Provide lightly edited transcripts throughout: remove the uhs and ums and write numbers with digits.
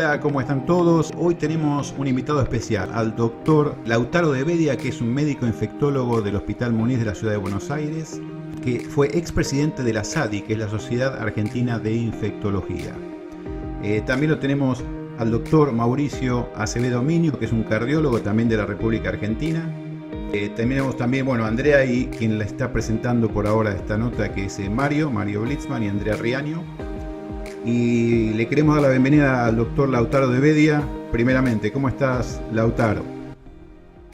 Hola, ¿cómo están todos? Hoy tenemos un invitado especial, al doctor Lautaro de Bedia, que es un médico infectólogo del Hospital Muniz de la Ciudad de Buenos Aires, que fue expresidente de la SADI, que es la Sociedad Argentina de Infectología. También lo tenemos al doctor Mauricio Acevedo Minio, que es un cardiólogo también de la República Argentina. Tenemos también, Andrea y quien la está presentando por ahora esta nota, que es Mario Blitzman y Andrea Riaño. Y le queremos dar la bienvenida al doctor Lautaro de Bedia. Primeramente, ¿cómo estás, Lautaro?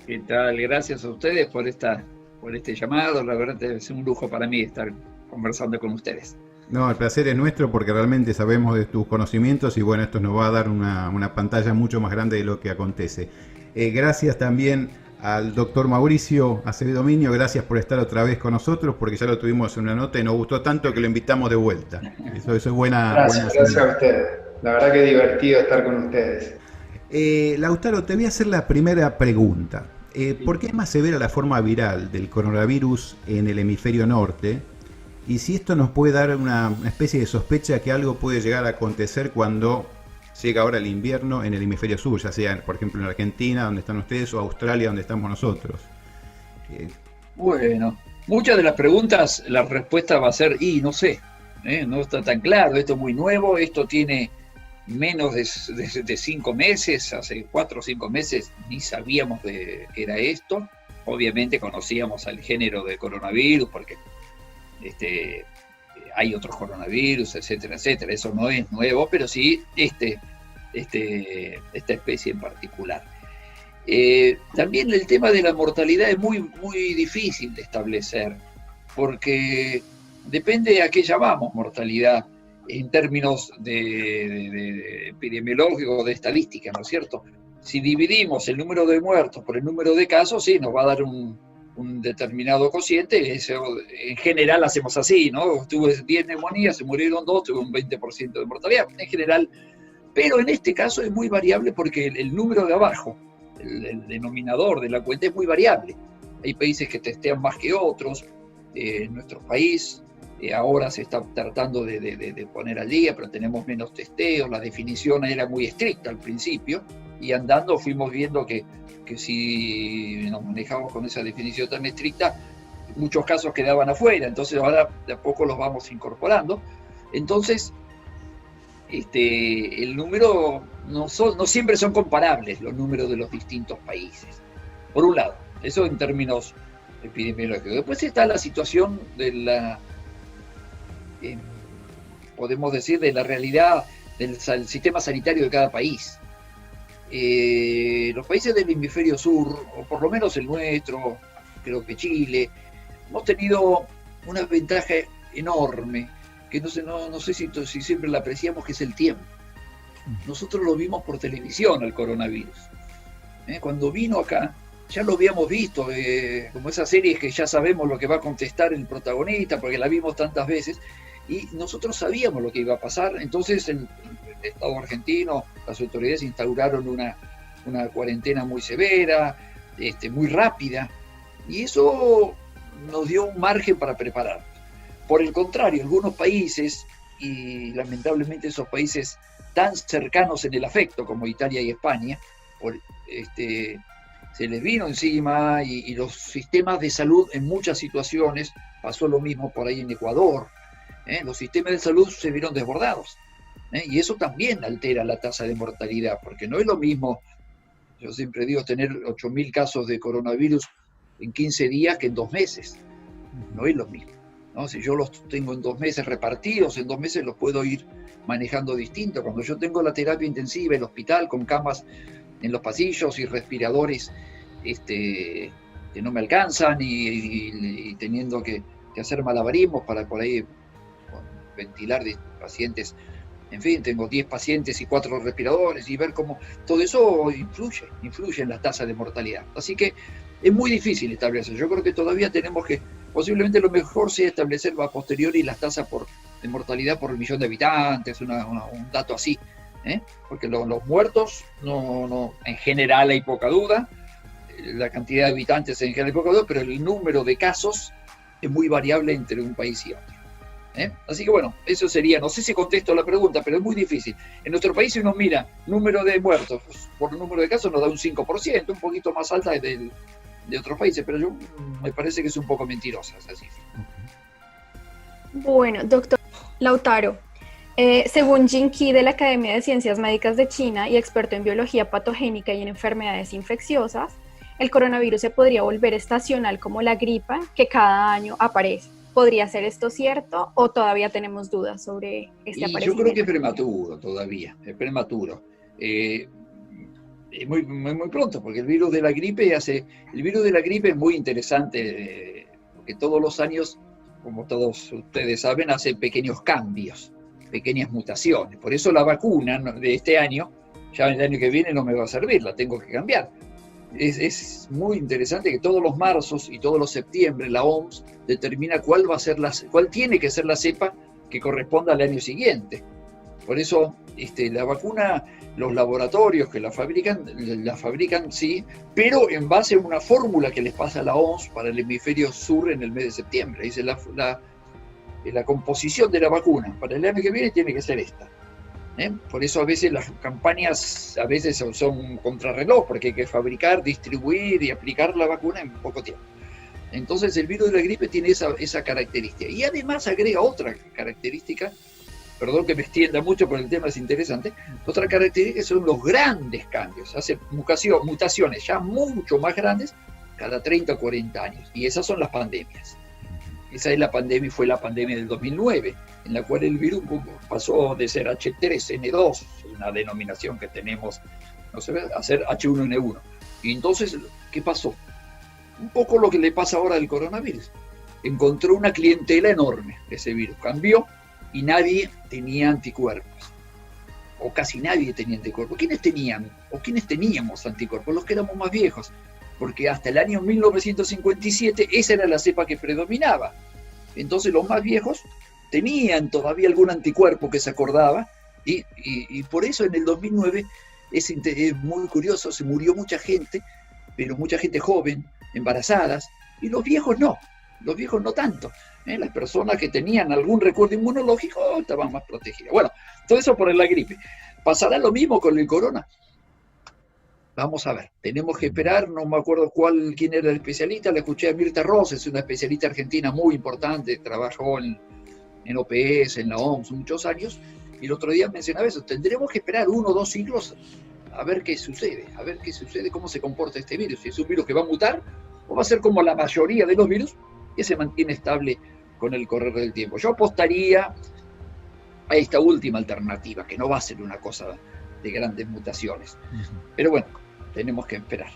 ¿Qué tal? Gracias a ustedes por este llamado. La verdad es un lujo para mí estar conversando con ustedes. No, el placer es nuestro porque realmente sabemos de tus conocimientos y esto nos va a dar una pantalla mucho más grande de lo que acontece. Gracias también al doctor Mauricio Acevedo Minio, gracias por estar otra vez con nosotros, porque ya lo tuvimos en una nota y nos gustó tanto que lo invitamos de vuelta. Eso es buena. Gracias a ustedes. La verdad que es divertido estar con ustedes. Lautaro, te voy a hacer la primera pregunta. ¿Por qué es más severa la forma viral del coronavirus en el hemisferio norte? Y si esto nos puede dar una especie de sospecha que algo puede llegar a acontecer cuando llega ahora el invierno en el hemisferio sur, ya sea, por ejemplo, en Argentina, donde están ustedes, o Australia, donde estamos nosotros. Bueno, muchas de las preguntas, la respuesta va a ser, no sé, no está tan claro, esto es muy nuevo, esto tiene menos de 5 meses, hace 4 o 5 meses ni sabíamos de qué era esto. Obviamente conocíamos al género de coronavirus, porque hay otros coronavirus, etcétera, etcétera. Eso no es nuevo, pero sí esta especie en particular. También el tema de la mortalidad es muy, muy difícil de establecer, porque depende a qué llamamos mortalidad en términos de epidemiológico, de estadística, ¿no es cierto? Si dividimos el número de muertos por el número de casos, sí, nos va a dar un determinado cociente. Eso, en general hacemos así, ¿no? Tuve 10 neumonías, se murieron 2, tuve un 20% de mortalidad, en general. Pero en este caso es muy variable porque el número de abajo, el denominador de la cuenta, es muy variable. Hay países que testean más que otros. En nuestro país ahora se está tratando de poner al día, pero tenemos menos testeos. La definición era muy estricta al principio y andando fuimos viendo que si nos manejamos con esa definición tan estricta, muchos casos quedaban afuera. Entonces ahora de a poco los vamos incorporando. Entonces el número no siempre son comparables, los números de los distintos países. Por un lado, eso en términos epidemiológicos. Después está la situación de podemos decir, de la realidad del sistema sanitario de cada país. Los países del hemisferio sur, o por lo menos el nuestro, creo que Chile, hemos tenido una ventaja enorme, que no sé si siempre la apreciamos, que es el tiempo. Nosotros lo vimos por televisión al coronavirus. Cuando vino acá, ya lo habíamos visto, como esas series que ya sabemos lo que va a contestar el protagonista, porque la vimos tantas veces, y nosotros sabíamos lo que iba a pasar. Entonces el Estado argentino, las autoridades instauraron una cuarentena muy severa, muy rápida, y eso nos dio un margen para prepararnos. Por el contrario, algunos países, y lamentablemente esos países tan cercanos en el afecto como Italia y España, se les vino encima, y los sistemas de salud en muchas situaciones, pasó lo mismo por ahí en Ecuador, los sistemas de salud se vieron desbordados, y eso también altera la tasa de mortalidad, porque no es lo mismo, yo siempre digo, tener 8.000 casos de coronavirus en 15 días que en 2 meses, no es lo mismo, ¿no? Si yo los tengo en 2 meses repartidos, en 2 meses los puedo ir manejando distinto. Cuando yo tengo la terapia intensiva, el hospital con camas en los pasillos y respiradores que no me alcanzan, y teniendo que hacer malabarismos para por ahí ventilar pacientes. En fin, tengo 10 pacientes y 4 respiradores, y ver cómo todo eso influye en la tasa de mortalidad. Así que es muy difícil establecer. Yo creo que todavía tenemos que, posiblemente lo mejor sea establecer a posteriori las tasas de mortalidad por el millón de habitantes, un dato así, porque los muertos, no, en general hay poca duda, la cantidad de habitantes en general hay poca duda, pero el número de casos es muy variable entre un país y otro. Así que bueno, eso sería, no sé si contesto la pregunta, pero es muy difícil. En nuestro país, si uno mira número de muertos por número de casos, nos da un 5%, un poquito más alta de otros países, pero me parece que es un poco mentirosa esa cifra. Bueno, doctor Lautaro, según Jin Qi de la Academia de Ciencias Médicas de China y experto en biología patogénica y en enfermedades infecciosas, el coronavirus se podría volver estacional como la gripa que cada año aparece. ¿Podría ser esto cierto o todavía tenemos dudas sobre este aparecimiento? Yo creo que es prematuro todavía, es prematuro. Es muy pronto, porque el virus de la gripe es muy interesante, porque todos los años, como todos ustedes saben, hace pequeños cambios, pequeñas mutaciones. Por eso la vacuna de este año, ya el año que viene no me va a servir, la tengo que cambiar. Es muy interesante que todos los marzos y todos los septiembre la OMS determina cuál tiene que ser la cepa que corresponda al año siguiente. Por eso la vacuna, los laboratorios que la fabrican sí, pero en base a una fórmula que les pasa a la OMS para el hemisferio sur en el mes de septiembre. Dice la composición de la vacuna para el año que viene tiene que ser esta. Por eso a veces las campañas son contrarreloj, porque hay que fabricar, distribuir y aplicar la vacuna en poco tiempo. Entonces el virus de la gripe tiene esa característica. Y además agrega otra característica, perdón que me extienda mucho, pero el tema es interesante. Otra característica son los grandes cambios. Hace mutaciones ya mucho más grandes cada 30 o 40 años. Y esas son las pandemias. Esa es fue la pandemia del 2009, en la cual el virus pasó de ser H3N2, una denominación que tenemos, no sé, a ser H1N1. Y entonces, ¿qué pasó? Un poco lo que le pasa ahora al coronavirus. Encontró una clientela enorme ese virus. Cambió y nadie tenía anticuerpos. O casi nadie tenía anticuerpos. ¿Quiénes teníamos anticuerpos? Los que éramos más viejos. Porque hasta el año 1957 esa era la cepa que predominaba. Entonces los más viejos tenían todavía algún anticuerpo que se acordaba, y por eso en el 2009 es muy curioso, se murió mucha gente, pero mucha gente joven, embarazadas, y los viejos no tanto. Las personas que tenían algún recuerdo inmunológico estaban más protegidas. Bueno, todo eso por la gripe. ¿Pasará lo mismo con el corona? Vamos a ver, tenemos que esperar, no me acuerdo quién era el especialista, la escuché a Mirta Ross, es una especialista argentina muy importante, trabajó en OPS, en la OMS muchos años, y el otro día mencionaba eso, tendremos que esperar 1 o 2 siglos a ver qué sucede, cómo se comporta este virus, si es un virus que va a mutar, o va a ser como la mayoría de los virus, que se mantiene estable con el correr del tiempo. Yo apostaría a esta última alternativa, que no va a ser una cosa de grandes mutaciones. Pero bueno, tenemos que esperar.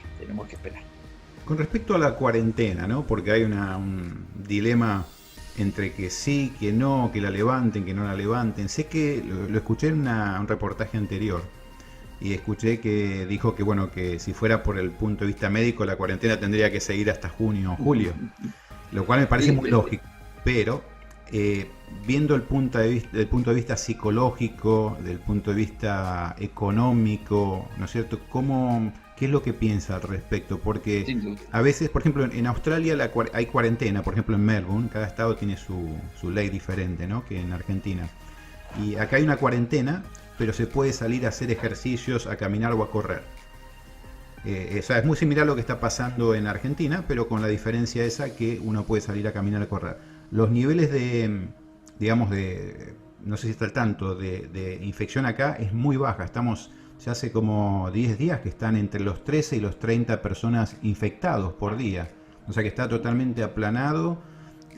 Con respecto a la cuarentena, ¿no? Porque hay un dilema entre que sí, que no, que la levanten, que no la levanten. Sé que lo escuché en un reportaje anterior y escuché que dijo que bueno, que si fuera por el punto de vista médico, la cuarentena tendría que seguir hasta junio o julio, lo cual me parece muy lógico, pero viendo el punto de vista psicológico, del punto de vista económico, ¿no es cierto? ¿Qué es lo que piensa al respecto? Porque a veces, por ejemplo, en Australia hay cuarentena, por ejemplo en Melbourne, cada estado tiene su ley diferente, ¿no? Que en Argentina. Y acá hay una cuarentena, pero se puede salir a hacer ejercicios, a caminar o a correr. O sea, es muy similar a lo que está pasando en Argentina, pero con la diferencia esa que uno puede salir a caminar o a correr. Los niveles no sé si está al tanto, de infección acá es muy baja. Ya hace como 10 días que están entre los 13 y los 30 personas infectados por día. O sea que está totalmente aplanado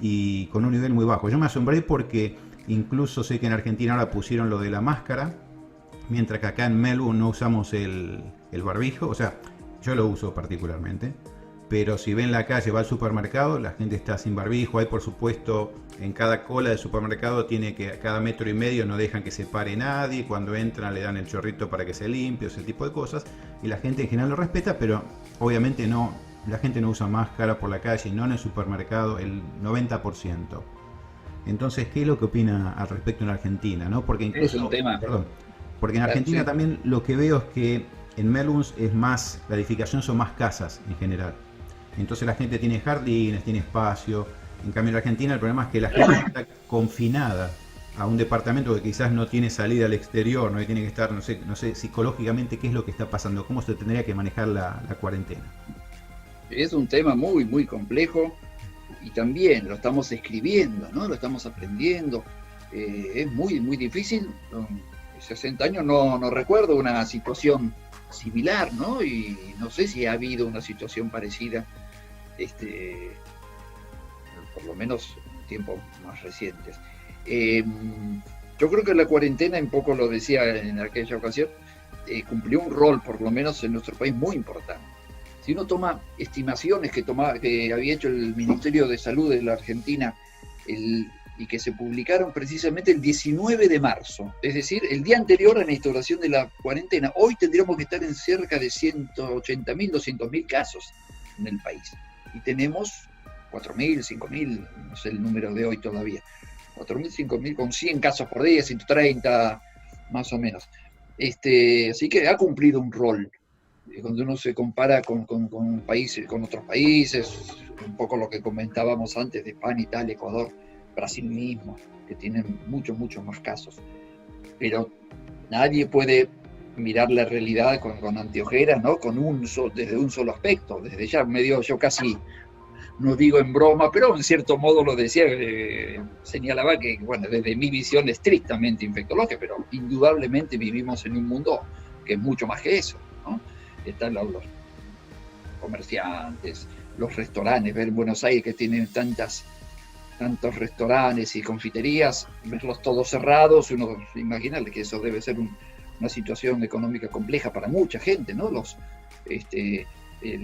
y con un nivel muy bajo. Yo me asombré porque incluso sé que en Argentina ahora pusieron lo de la máscara, mientras que acá en Melbourne no usamos el barbijo. O sea, yo lo uso particularmente. Pero si ven la calle, va al supermercado, la gente está sin barbijo. Hay, por supuesto, en cada cola del supermercado cada 1,5 metros no dejan que se pare nadie. Cuando entran le dan el chorrito para que se limpie, ese tipo de cosas. Y la gente en general lo respeta, pero obviamente la gente no usa máscara por la calle, no en el supermercado, el 90%. Entonces, ¿qué es lo que opina al respecto en Argentina, ¿no? Porque incluso, es un tema. Porque en Argentina también lo que veo es que en Melbourne la edificación son más casas en general. Entonces la gente tiene jardines, tiene espacio, En cambio en Argentina el problema es que la gente está confinada a un departamento que quizás no tiene salida al exterior, no tiene que estar, no sé psicológicamente qué es lo que está pasando, cómo se tendría que manejar la cuarentena. Es un tema muy, muy complejo y también lo estamos escribiendo, ¿no? Lo estamos aprendiendo. Es muy, muy difícil. 60 años no recuerdo una situación similar, ¿no? Y no sé si ha habido una situación parecida, por lo menos en tiempos más recientes. Yo creo que la cuarentena, un poco lo decía en aquella ocasión, cumplió un rol, por lo menos en nuestro país, muy importante. Si uno toma estimaciones que había hecho el Ministerio de Salud de la Argentina y que se publicaron precisamente el 19 de marzo, es decir, el día anterior a la instauración de la cuarentena, hoy tendríamos que estar en cerca de 180.000, 200.000 casos en el país. Y tenemos 4.000, 5.000, no sé el número de hoy todavía, 4.000, 5.000 con 100 casos por día, 130 más o menos. Así que ha cumplido un rol. Cuando uno se compara con países, con otros países, un poco lo que comentábamos antes de España, Italia, Ecuador, Brasil mismo, que tienen muchos más casos. Pero nadie puede mirar la realidad con anteojeras, ¿no? Desde un solo aspecto. Desde ya medio, yo casi no digo en broma, pero en cierto modo lo decía, señalaba que, bueno, desde mi visión estrictamente infectológica, pero indudablemente vivimos en un mundo que es mucho más que eso, ¿no? Están los comerciantes, los restaurantes, ver Buenos Aires que tienen tantos restaurantes y confiterías, verlos todos cerrados, uno se imagina que eso debe ser una situación económica compleja para mucha gente, ¿no? Los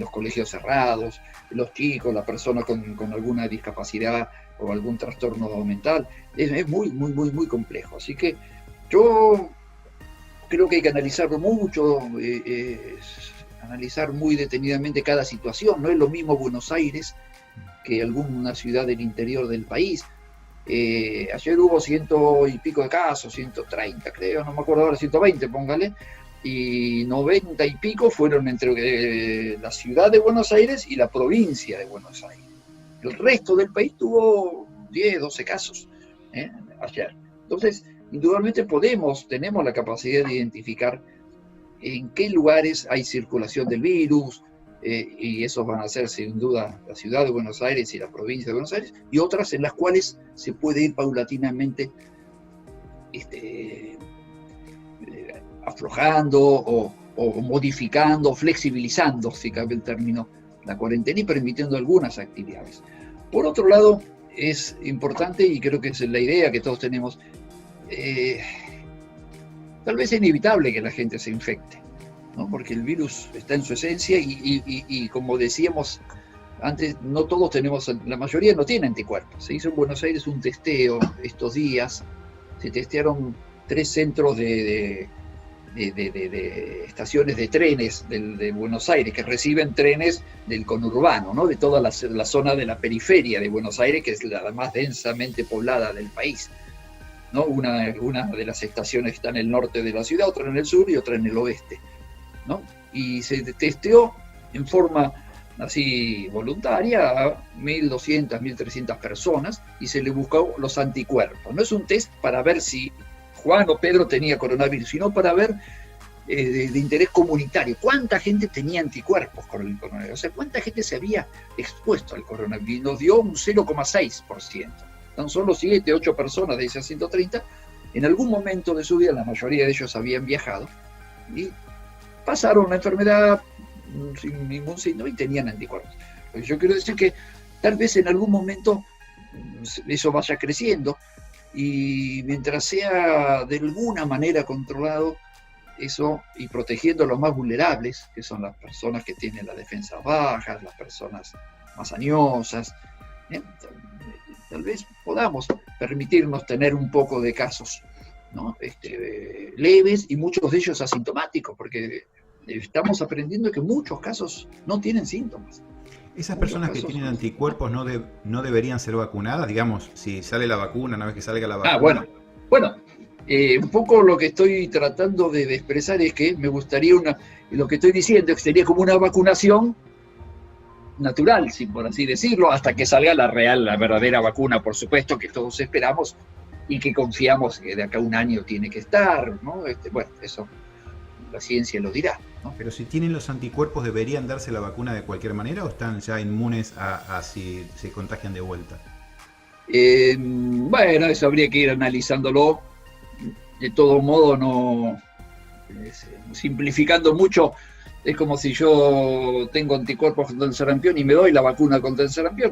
colegios cerrados, los chicos, las personas con alguna discapacidad o algún trastorno mental, es muy complejo. Así que yo creo que hay que analizarlo mucho, analizar muy detenidamente cada situación. No es lo mismo Buenos Aires que alguna ciudad del interior del país. Ayer hubo 100 y pico de casos, 130 creo, no me acuerdo ahora, 120 póngale, y 90 y pico fueron entre la ciudad de Buenos Aires y la provincia de Buenos Aires. El resto del país tuvo 10, 12 casos ayer. Entonces, indudablemente tenemos la capacidad de identificar en qué lugares hay circulación del virus, y esos van a ser sin duda la ciudad de Buenos Aires y la provincia de Buenos Aires, y otras en las cuales se puede ir paulatinamente aflojando o modificando, o flexibilizando, si cabe el término, la cuarentena y permitiendo algunas actividades. Por otro lado, es importante, y creo que es la idea que todos tenemos, tal vez es inevitable que la gente se infecte, ¿no? Porque el virus está en su esencia y como decíamos antes, no todos tenemos, la mayoría no tiene anticuerpos. Se hizo en Buenos Aires un testeo estos días, se testearon 3 centros de estaciones de trenes de Buenos Aires, que reciben trenes del conurbano, ¿no? De toda la zona de la periferia de Buenos Aires, que es la más densamente poblada del país, ¿no? Una de las estaciones está en el norte de la ciudad, otra en el sur y otra en el oeste, ¿no? Y se testeó en forma así voluntaria a 1.200, 1.300 personas y se le buscó los anticuerpos. No es un test para ver si Juan o Pedro tenía coronavirus, sino para ver de interés comunitario cuánta gente tenía anticuerpos con el coronavirus, o sea, cuánta gente se había expuesto al coronavirus. Nos dio un 0,6%. Tan solo 7, 8 personas de esas 130 en algún momento de su vida, la mayoría de ellos habían viajado y pasaron la enfermedad sin ningún signo y tenían anticuerpos. Yo quiero decir que tal vez en algún momento eso vaya creciendo y mientras sea de alguna manera controlado eso y protegiendo a los más vulnerables, que son las personas que tienen las defensas bajas, las personas más añosas, tal vez podamos permitirnos tener un poco de casos, ¿no? Leves y muchos de ellos asintomáticos, porque estamos aprendiendo que muchos casos no tienen síntomas. Esas personas que tienen anticuerpos no deberían ser vacunadas, digamos, si sale la vacuna, una vez que salga la vacuna. Bueno, un poco lo que estoy tratando de expresar es que me gustaría lo que estoy diciendo, que sería como una vacunación natural, sí, por así decirlo, hasta que salga la verdadera vacuna, por supuesto, que todos esperamos y que confiamos que de acá a un año tiene que estar, ¿no? Bueno, eso la ciencia lo dirá, ¿no? Pero si tienen los anticuerpos, ¿deberían darse la vacuna de cualquier manera o están ya inmunes a si se contagian de vuelta? Bueno, eso habría que ir analizándolo. De todo modo, no simplificando mucho, es como si yo tengo anticuerpos contra el sarampión y me doy la vacuna contra el sarampión.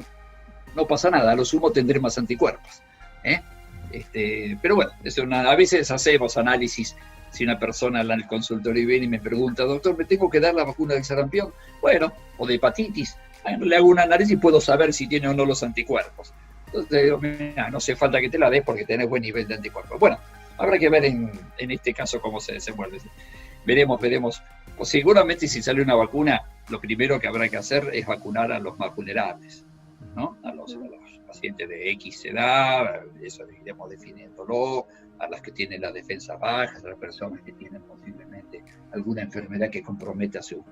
No pasa nada, a lo sumo tendré más anticuerpos. Pero bueno, a veces hacemos análisis. Si una persona en el consultorio viene y me pregunta, doctor, ¿me tengo que dar la vacuna del sarampión? Bueno, o de hepatitis. Bueno, le hago un análisis y puedo saber si tiene o no los anticuerpos. Entonces digo, mira, no hace falta que te la des porque tenés buen nivel de anticuerpos. Bueno, habrá que ver en este caso cómo se desenvuelve. Veremos. O seguramente si sale una vacuna, lo primero que habrá que hacer es vacunar a los más vulnerables, ¿no? A los pacientes de X edad, eso iremos definiéndolo, a las que tienen las defensas bajas, a las personas que tienen posiblemente alguna enfermedad que comprometa su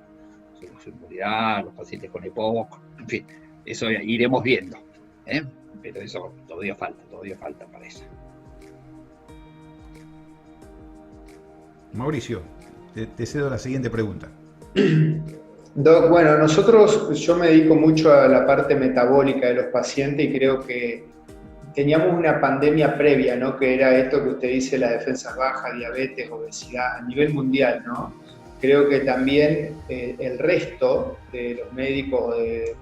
inmunidad, los pacientes con EPOC, en fin, eso iremos viendo, pero eso todavía falta para eso. Mauricio, te cedo la siguiente pregunta. Doc, bueno, yo me dedico mucho a la parte metabólica de los pacientes y creo que teníamos una pandemia previa, ¿no? Que era esto que usted dice, las defensas bajas, diabetes, obesidad, a nivel mundial, ¿no? Creo que también el resto de los médicos de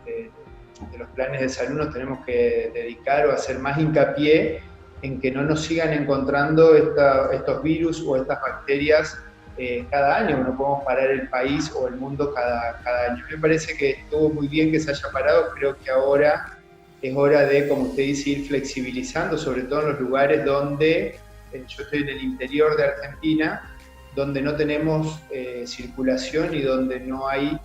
los planes de salud nos tenemos que dedicar o hacer más hincapié en que no nos sigan encontrando estos virus o estas bacterias cada año. No podemos parar el país o el mundo cada año. Me parece que estuvo muy bien que se haya parado. Creo que ahora es hora de, como usted dice, ir flexibilizando, sobre todo en los lugares donde, yo estoy en el interior de Argentina, donde no tenemos circulación y donde no hay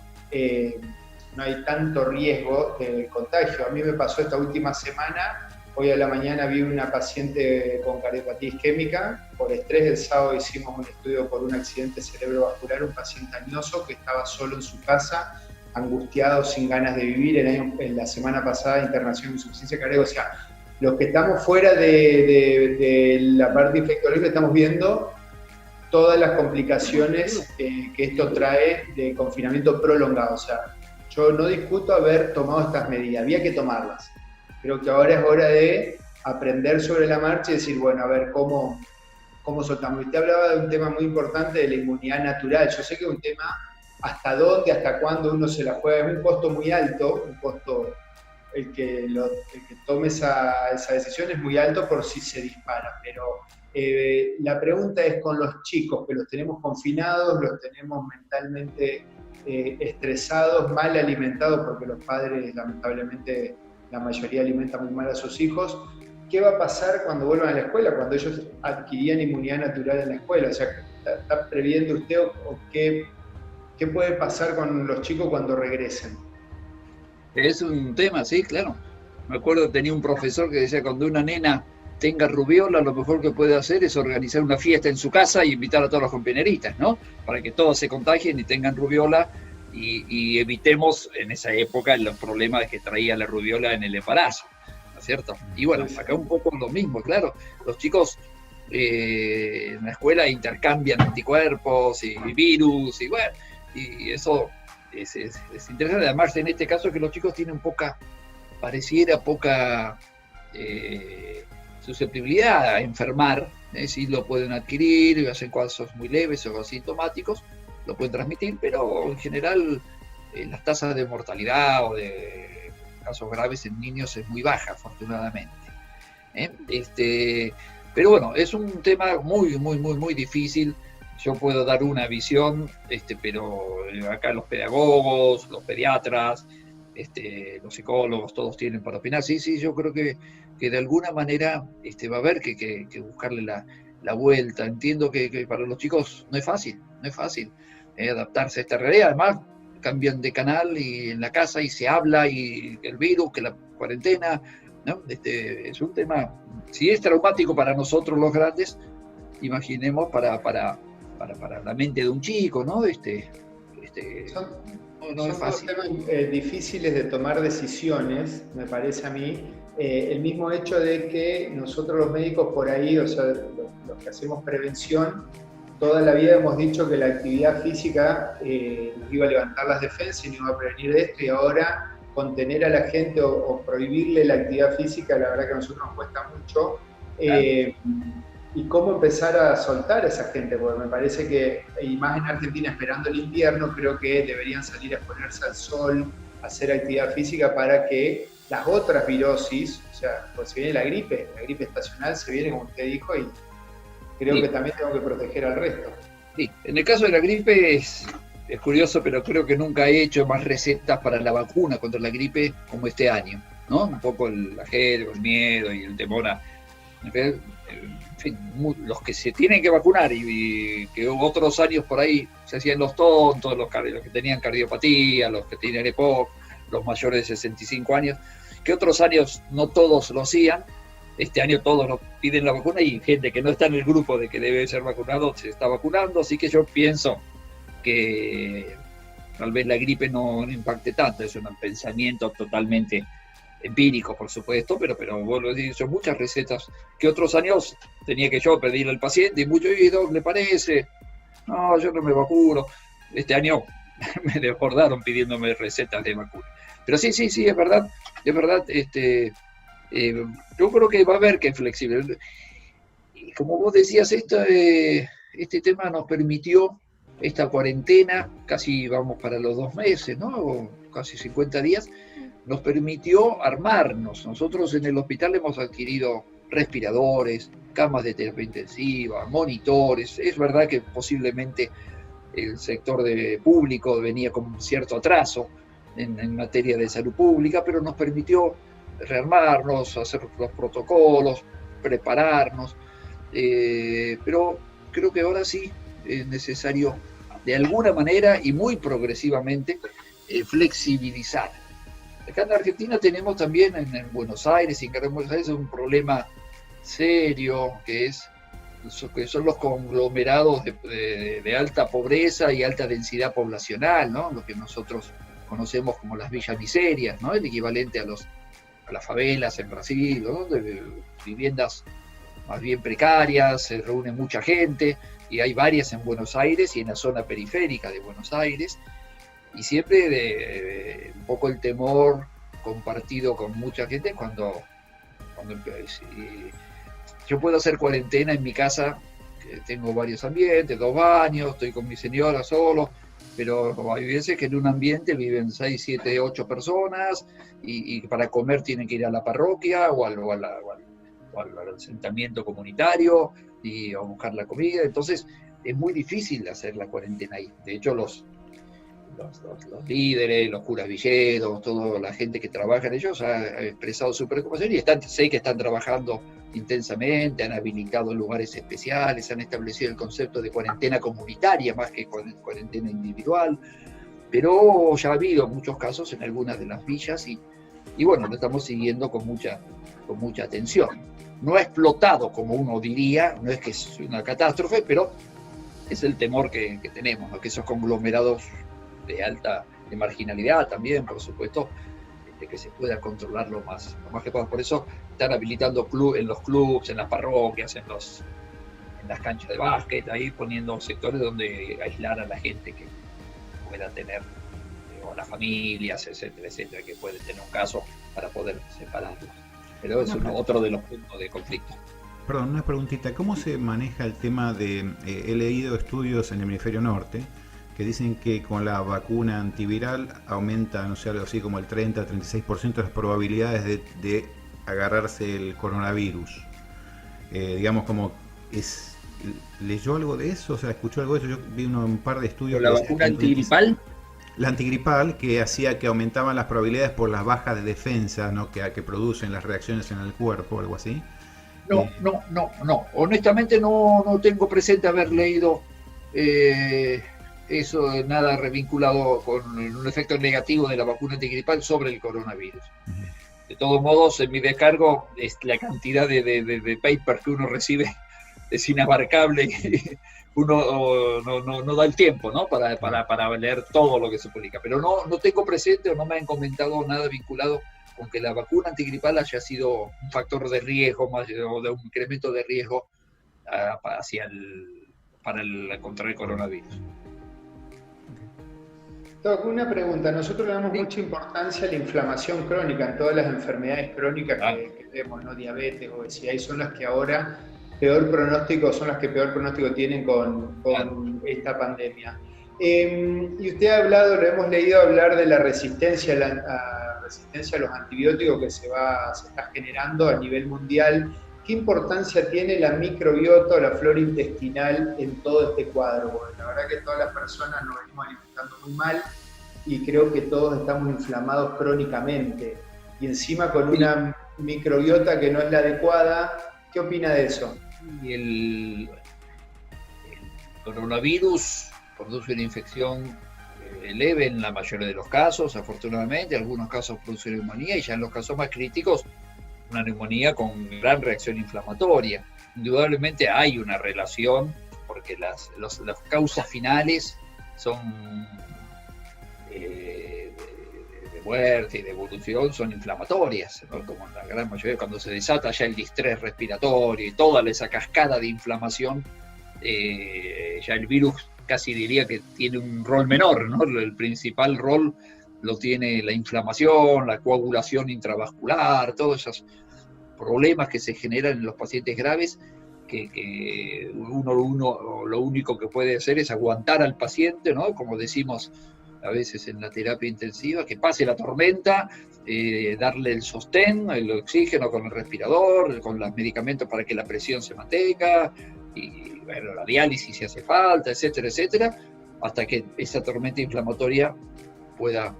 tanto riesgo de contagio. A mí me pasó esta última semana. Hoy a la mañana vi una paciente con cardiopatía isquémica por estrés. El sábado hicimos un estudio por un accidente cerebrovascular, un paciente añoso que estaba solo en su casa, angustiado, sin ganas de vivir. En la semana pasada, internación de insuficiencia cardíaca. O sea, los que estamos fuera de la parte infectológica estamos viendo todas las complicaciones que esto trae de confinamiento prolongado. O sea, yo no discuto haber tomado estas medidas, había que tomarlas. Creo que ahora es hora de aprender sobre la marcha y decir, bueno, a ver cómo soltamos. Usted hablaba de un tema muy importante de la inmunidad natural. Yo sé que es un tema hasta dónde, hasta cuándo uno se la juega. Es un costo muy alto, el que tome esa decisión es muy alto por si se dispara. Pero la pregunta es con los chicos, que los tenemos confinados, los tenemos mentalmente estresados, mal alimentados, porque los padres lamentablemente la mayoría alimenta muy mal a sus hijos. ¿Qué va a pasar cuando vuelvan a la escuela, cuando ellos adquirían inmunidad natural en la escuela? O sea, ¿está previendo usted o qué puede pasar con los chicos cuando regresen? Es un tema, sí, claro. Me acuerdo, tenía un profesor que decía, cuando una nena tenga rubiola, lo mejor que puede hacer es organizar una fiesta en su casa y invitar a todos los compañeritas, ¿no? Para que todos se contagien y tengan rubiola. Y evitemos en esa época los problemas que traía la rubiola en el embarazo, ¿no es cierto? Y bueno, acá un poco lo mismo, claro. Los chicos en la escuela intercambian anticuerpos y virus, y bueno, y eso es interesante. Además, en este caso que los chicos tienen pareciera poca susceptibilidad a enfermar, sí lo pueden adquirir, hacen casos muy leves o asintomáticos, lo pueden transmitir, pero en general las tasas de mortalidad o de casos graves en niños es muy baja, afortunadamente. Pero bueno, es un tema muy difícil. Yo puedo dar una visión, pero acá los pedagogos, los pediatras, los psicólogos, todos tienen para opinar. Sí, yo creo que de alguna manera va a haber que buscarle la vuelta. Entiendo que para los chicos no es fácil. Adaptarse a esta realidad. Además, cambian de canal y en la casa y se habla, y el virus, que la cuarentena, ¿no? Es un tema, si es traumático para nosotros los grandes, imaginemos para la mente de un chico, ¿no? no es Son dos fácil. temas difíciles de tomar decisiones, me parece a mí. El mismo hecho de que nosotros los médicos por ahí, o sea, los que hacemos prevención, toda la vida hemos dicho que la actividad física nos iba a levantar las defensas y nos iba a prevenir de esto, y ahora contener a la gente o prohibirle la actividad física, la verdad que a nosotros nos cuesta mucho. Y cómo empezar a soltar a esa gente, porque me parece que, y más en Argentina esperando el invierno, creo que deberían salir a exponerse al sol, a hacer actividad física para que las otras virosis, o sea, pues se viene la gripe estacional se viene como usted dijo, y creo que también tengo que proteger al resto. Sí, en el caso de la gripe es curioso, pero creo que nunca he hecho más recetas para la vacuna contra la gripe como este año, ¿no? Un poco el miedo y el temor a... En fin, los que se tienen que vacunar y que otros años por ahí se hacían los tontos, los que tenían cardiopatía, los que tenían EPOC, los mayores de 65 años, que otros años no todos lo hacían. Este año todos nos piden la vacuna y gente que no está en el grupo de que debe ser vacunado se está vacunando, así que yo pienso que tal vez la gripe no impacte tanto, es un pensamiento totalmente empírico, por supuesto, pero vuelvo a decir, son muchas recetas que otros años tenía que yo pedirle al paciente y mucho, ¿y doc, le parece? No, yo no me vacuno. Este año me desbordaron pidiéndome recetas de vacuna. Pero sí, es verdad, yo creo que va a haber que flexible. Y como vos decías, este tema nos permitió esta cuarentena, casi vamos para los 2 meses, ¿no? O casi 50 días, nos permitió armarnos. Nosotros en el hospital hemos adquirido respiradores, camas de terapia intensiva, monitores. Es verdad que posiblemente el sector público venía con un cierto atraso en materia de salud pública, pero nos permitió rearmarnos, hacer los protocolos, prepararnos. Pero creo que ahora sí es necesario, de alguna manera y muy progresivamente, flexibilizar. Acá en Argentina tenemos también en Buenos Aires, y en Buenos Aires, un problema serio que son los conglomerados de alta pobreza y alta densidad poblacional, ¿no? Lo que nosotros conocemos como las villas miserias, ¿no? El equivalente a las favelas en Brasil, ¿no? De viviendas más bien precarias, se reúne mucha gente, y hay varias en Buenos Aires y en la zona periférica de Buenos Aires, y siempre un poco el temor compartido con mucha gente cuando yo puedo hacer cuarentena en mi casa, que tengo varios ambientes, 2 baños, estoy con mi señora solo, pero hay veces que en un ambiente viven 6, 7, 8 personas, y para comer tienen que ir a la parroquia o al asentamiento comunitario a buscar la comida. Entonces es muy difícil hacer la cuarentena ahí. De hecho, los líderes, los curas villeros, toda la gente que trabaja en ellos ha expresado su preocupación, y sé que están trabajando intensamente, han habilitado lugares especiales, han establecido el concepto de cuarentena comunitaria más que cuarentena individual, pero ya ha habido muchos casos en algunas de las villas, y bueno, lo estamos siguiendo con mucha atención. No ha explotado como uno diría, no es que es una catástrofe, pero es el temor que tenemos, ¿no? Que esos conglomerados de marginalidad también, por supuesto, de que se pueda controlar lo más que pueda. Por eso están habilitando en los clubes, en las parroquias, en las canchas de básquet, ahí poniendo sectores donde aislar a la gente que pueda tener, o a las familias, etcétera, que pueden tener un caso para poder separarlos. Pero es otro de los puntos de conflicto. Perdón, una preguntita. ¿Cómo se maneja el tema de... he leído estudios en el hemisferio norte que dicen que con la vacuna antiviral aumenta, no sé, algo así como el 30-36% las probabilidades de agarrarse el coronavirus. Digamos, como es... ¿Leyó algo de eso? O sea, ¿escuchó algo de eso? Yo vi un par de estudios... ¿La vacuna antigripal? La antigripal, que hacía que aumentaban las probabilidades por las bajas de defensa, ¿no? que producen las reacciones en el cuerpo, algo así. No. Honestamente no tengo presente haber leído eso, nada revinculado con un efecto negativo de la vacuna antigripal sobre el coronavirus. De todos modos, en mi descargo, la cantidad de papers que uno recibe es inabarcable. Uno no da el tiempo, ¿no? para leer todo lo que se publica. Pero no tengo presente o no me han comentado nada vinculado con que la vacuna antigripal haya sido un factor de riesgo o de un incremento de riesgo contra el coronavirus. Doc, una pregunta. Nosotros le damos mucha importancia a la inflamación crónica en todas las enfermedades crónicas que vemos, ¿no? Diabetes, obesidad, y son las que ahora son las que peor pronóstico tienen con esta pandemia. Y usted ha hablado, lo hemos leído hablar de la resistencia a los antibióticos que se está generando a nivel mundial. ¿Qué importancia tiene la microbiota o la flora intestinal en todo este cuadro? Porque la verdad que todas las personas nos venimos alimentando muy mal y creo que todos estamos inflamados crónicamente. Y encima con una microbiota que no es la adecuada. ¿Qué opina de eso? Y el coronavirus produce una infección leve en la mayoría de los casos, afortunadamente. En algunos casos produce neumonía y ya en los casos más críticos una neumonía con gran reacción inflamatoria. Indudablemente hay una relación porque las causas finales son de muerte y de evolución son inflamatorias, ¿no? Como en la gran mayoría, cuando se desata ya el distrés respiratorio y toda esa cascada de inflamación, ya el virus casi diría que tiene un rol menor, ¿no? El principal rol lo tiene la inflamación, la coagulación intravascular, todos esos problemas que se generan en los pacientes graves, que uno lo único que puede hacer es aguantar al paciente, ¿no? Como decimos a veces en la terapia intensiva, que pase la tormenta, darle el sostén, el oxígeno con el respirador, con los medicamentos para que la presión se mantenga, y bueno, la diálisis si hace falta, etcétera, etcétera, hasta que esa tormenta inflamatoria pueda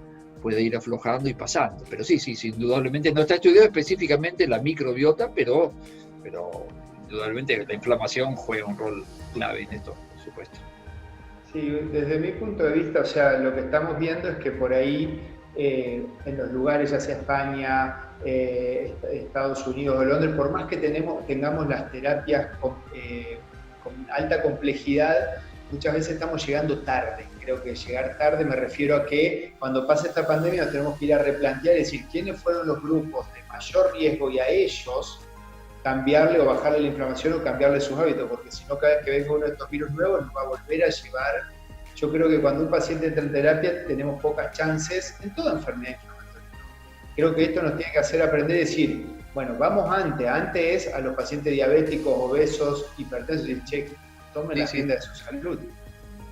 ir aflojando y pasando. Pero sí, indudablemente no está estudiado específicamente la microbiota, pero indudablemente la inflamación juega un rol clave en esto, por supuesto. Sí, desde mi punto de vista, o sea, lo que estamos viendo es que por ahí, en los lugares, ya sea España, Estados Unidos o Londres, por más que tengamos las terapias con alta complejidad, muchas veces estamos llegando tarde. Creo que llegar tarde me refiero a que cuando pase esta pandemia nos tenemos que ir a replantear y decir quiénes fueron los grupos de mayor riesgo y a ellos cambiarle o bajarle la inflamación o cambiarle sus hábitos, porque si no, cada vez que venga uno de estos virus nuevos nos va a volver a llevar. Yo creo que cuando un paciente entra en terapia tenemos pocas chances en toda enfermedad inflamatoria. Creo que esto nos tiene que hacer aprender a decir, bueno, vamos antes a los pacientes diabéticos, obesos, hipertensos, y tomen la rienda de su salud.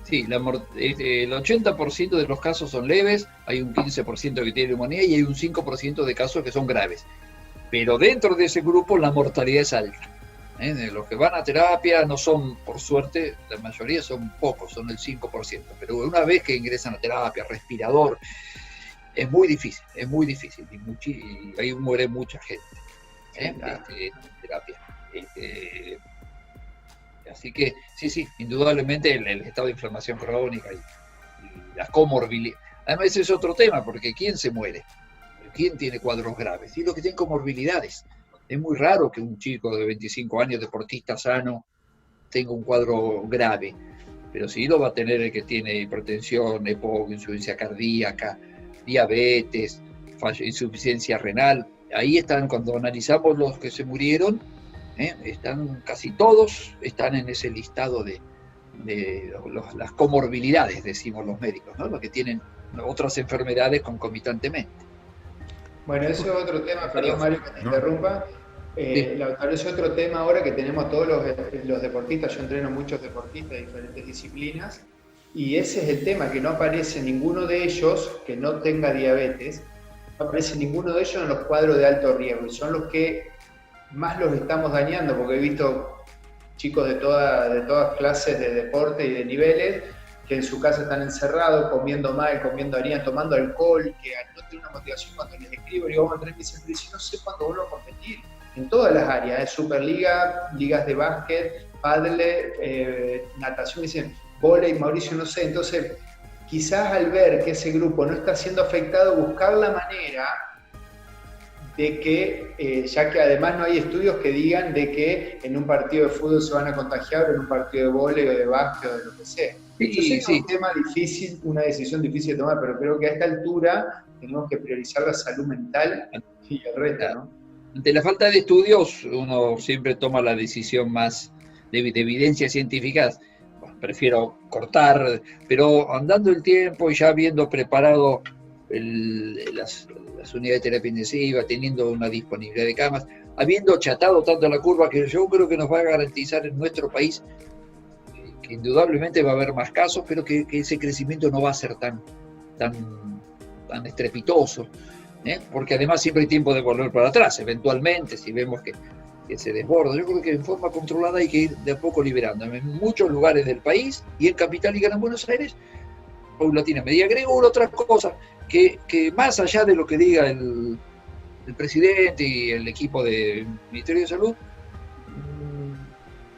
Sí, el 80% de los casos son leves, hay un 15% que tiene neumonía y hay un 5% de casos que son graves. Pero dentro de ese grupo la mortalidad es alta. De los que van a terapia no son, por suerte, la mayoría son pocos, son el 5%. Pero una vez que ingresan a terapia, respirador, es muy difícil. Y ahí muere mucha gente en terapia. Así que sí, indudablemente el estado de inflamación crónica y las comorbilidades. Además ese es otro tema, porque ¿quién se muere? ¿Quién tiene cuadros graves? Y los que tienen comorbilidades. Es muy raro que un chico de 25 años, deportista sano, tenga un cuadro grave. Pero sí lo va a tener el que tiene hipertensión, EPOC, insuficiencia cardíaca, diabetes, insuficiencia renal. Ahí están, cuando analizamos los que se murieron, están casi todos están en ese listado de las comorbilidades, decimos los médicos, ¿no? Los que tienen otras enfermedades concomitantemente. Bueno, eso es otro tema, perdón Mario que te interrumpa. Lautaro, es otro tema ahora que tenemos todos los deportistas. Yo entreno muchos deportistas de diferentes disciplinas y ese es el tema, que no aparece ninguno de ellos que no tenga diabetes, no aparece ninguno de ellos en los cuadros de alto riesgo y son los que más los estamos dañando, porque he visto chicos de todas clases de deporte y de niveles que en su casa están encerrados, comiendo mal, comiendo harina, tomando alcohol, que al no tener una motivación, cuando les escribo, digo, vamos a entrenar, me dicen, pero si no sé cuándo vuelvo a competir, en todas las áreas, Superliga, ligas de básquet, pádel, natación, me dicen, vóley, Mauricio, no sé. Entonces, quizás al ver que ese grupo no está siendo afectado, buscar la manera de que, ya que además no hay estudios que digan de que en un partido de fútbol se van a contagiar, o en un partido de vóley o de básquet o de lo que sea. Yo sé que es un tema difícil, una decisión difícil de tomar, pero creo que a esta altura tenemos que priorizar la salud mental y el resto, ¿no? Ante la falta de estudios, uno siempre toma la decisión más de evidencias científicas. Bueno, prefiero cortar, pero andando el tiempo y ya habiendo preparado las unidades de terapia intensiva, teniendo una disponibilidad de camas, habiendo achatado tanto la curva, que yo creo que nos va a garantizar en nuestro país que indudablemente va a haber más casos, pero que ese crecimiento no va a ser tan estrepitoso, porque además siempre hay tiempo de volver para atrás, eventualmente, si vemos que se desborda. Yo creo que en forma controlada hay que ir de a poco liberando. En muchos lugares del país, y en Capital y Gran Buenos Aires, paulatinamente. Y agrego una otra cosa, que más allá de lo que diga el presidente y el equipo del Ministerio de Salud,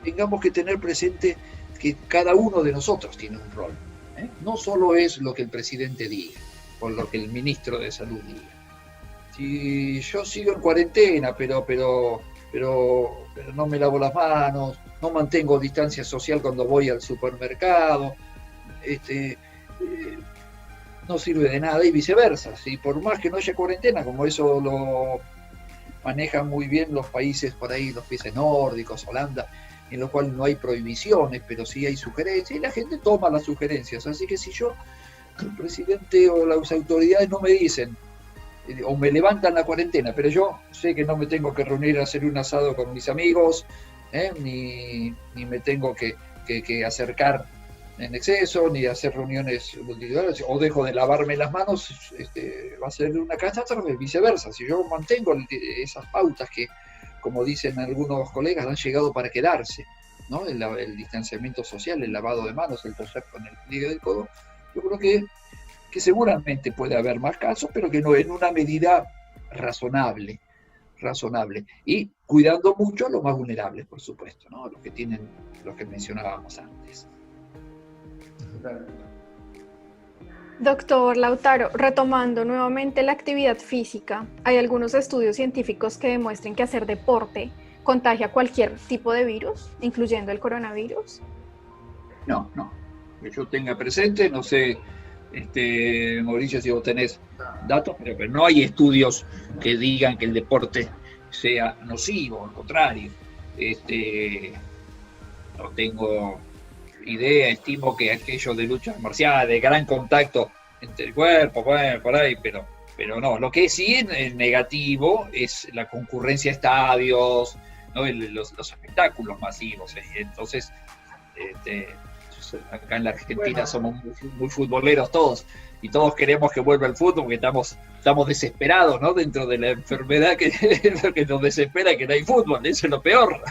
tengamos que tener presente que cada uno de nosotros tiene un rol. No solo es lo que el presidente diga, o lo que el ministro de Salud diga. Si yo sigo en cuarentena, pero no me lavo las manos, no mantengo distancia social cuando voy al supermercado, no sirve de nada, y viceversa. Si por más que no haya cuarentena, como eso lo manejan muy bien los países por ahí, los países nórdicos, Holanda, en los cuales no hay prohibiciones, pero sí hay sugerencias, y la gente toma las sugerencias. Así que si el presidente o las autoridades no me dicen, o me levantan la cuarentena, pero yo sé que no me tengo que reunir a hacer un asado con mis amigos, ni me tengo que acercar en exceso, ni hacer reuniones multitudinarias, o dejo de lavarme las manos, va a ser una catástrofe, viceversa. Si yo mantengo esas pautas que, como dicen algunos colegas, han llegado para quedarse, ¿no? El distanciamiento social, el lavado de manos, el toser con el pliegue del codo, yo creo que seguramente puede haber más casos, pero que no en una medida razonable, y cuidando mucho a los más vulnerables, por supuesto, ¿no? Los que mencionábamos antes. Doctor Lautaro, retomando nuevamente la actividad física, ¿hay algunos estudios científicos que demuestren que hacer deporte contagia cualquier tipo de virus, incluyendo el coronavirus? No. Que yo tenga presente, no sé, Mauricio, si vos tenés datos, pero no hay estudios que digan que el deporte sea nocivo, al contrario. No tengo idea, estimo que aquello de luchas marciales, de gran contacto entre el cuerpo, bueno, por ahí, pero no. Lo que sí es negativo es la concurrencia a estadios, ¿no? Los espectáculos masivos. Entonces, acá en la Argentina somos muy futboleros todos, y todos queremos que vuelva el fútbol, porque estamos desesperados, ¿no? Dentro de la enfermedad que nos desespera, que no hay fútbol, eso es lo peor.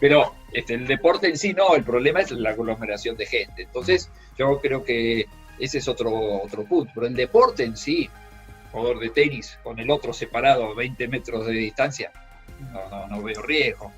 Pero el deporte en sí no, el problema es la aglomeración de gente. Entonces yo creo que ese es otro punto, pero el deporte en sí, jugador de tenis con el otro separado a 20 metros de distancia, no veo riesgo,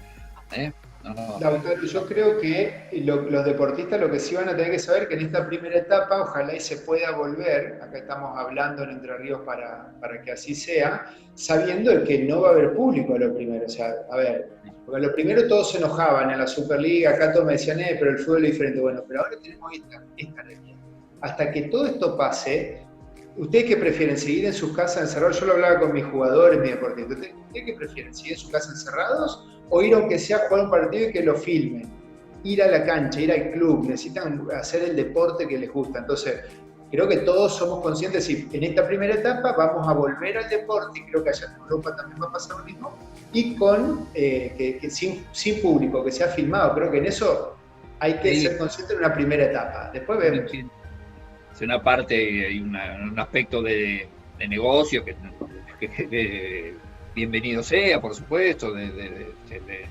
Doctor, yo creo que los deportistas lo que sí van a tener que saber que en esta primera etapa, ojalá y se pueda volver, acá estamos hablando en Entre Ríos para que así sea, sabiendo que no va a haber público a lo primero. O sea, a ver, porque a lo primero todos se enojaban en la Superliga, acá todos me decían, pero el fútbol es diferente. Bueno, pero ahora tenemos esta realidad. Hasta que todo esto pase, ¿ustedes qué prefieren? ¿Seguir en sus casas encerrados? Yo lo hablaba con mis jugadores, mis deportistas. ¿Ustedes qué prefieren? ¿Seguir en sus casas encerrados? O ir aunque sea a jugar un partido y que lo filmen, ir a la cancha, ir al club, necesitan hacer el deporte que les gusta. Entonces, creo que todos somos conscientes y en esta primera etapa vamos a volver al deporte, y creo que allá en Europa también va a pasar lo mismo, y con que sin público, que sea filmado. Creo que en eso hay que ser consciente en una primera etapa. Después vemos. Es una parte, hay un aspecto de negocio que bienvenido sea, por supuesto, de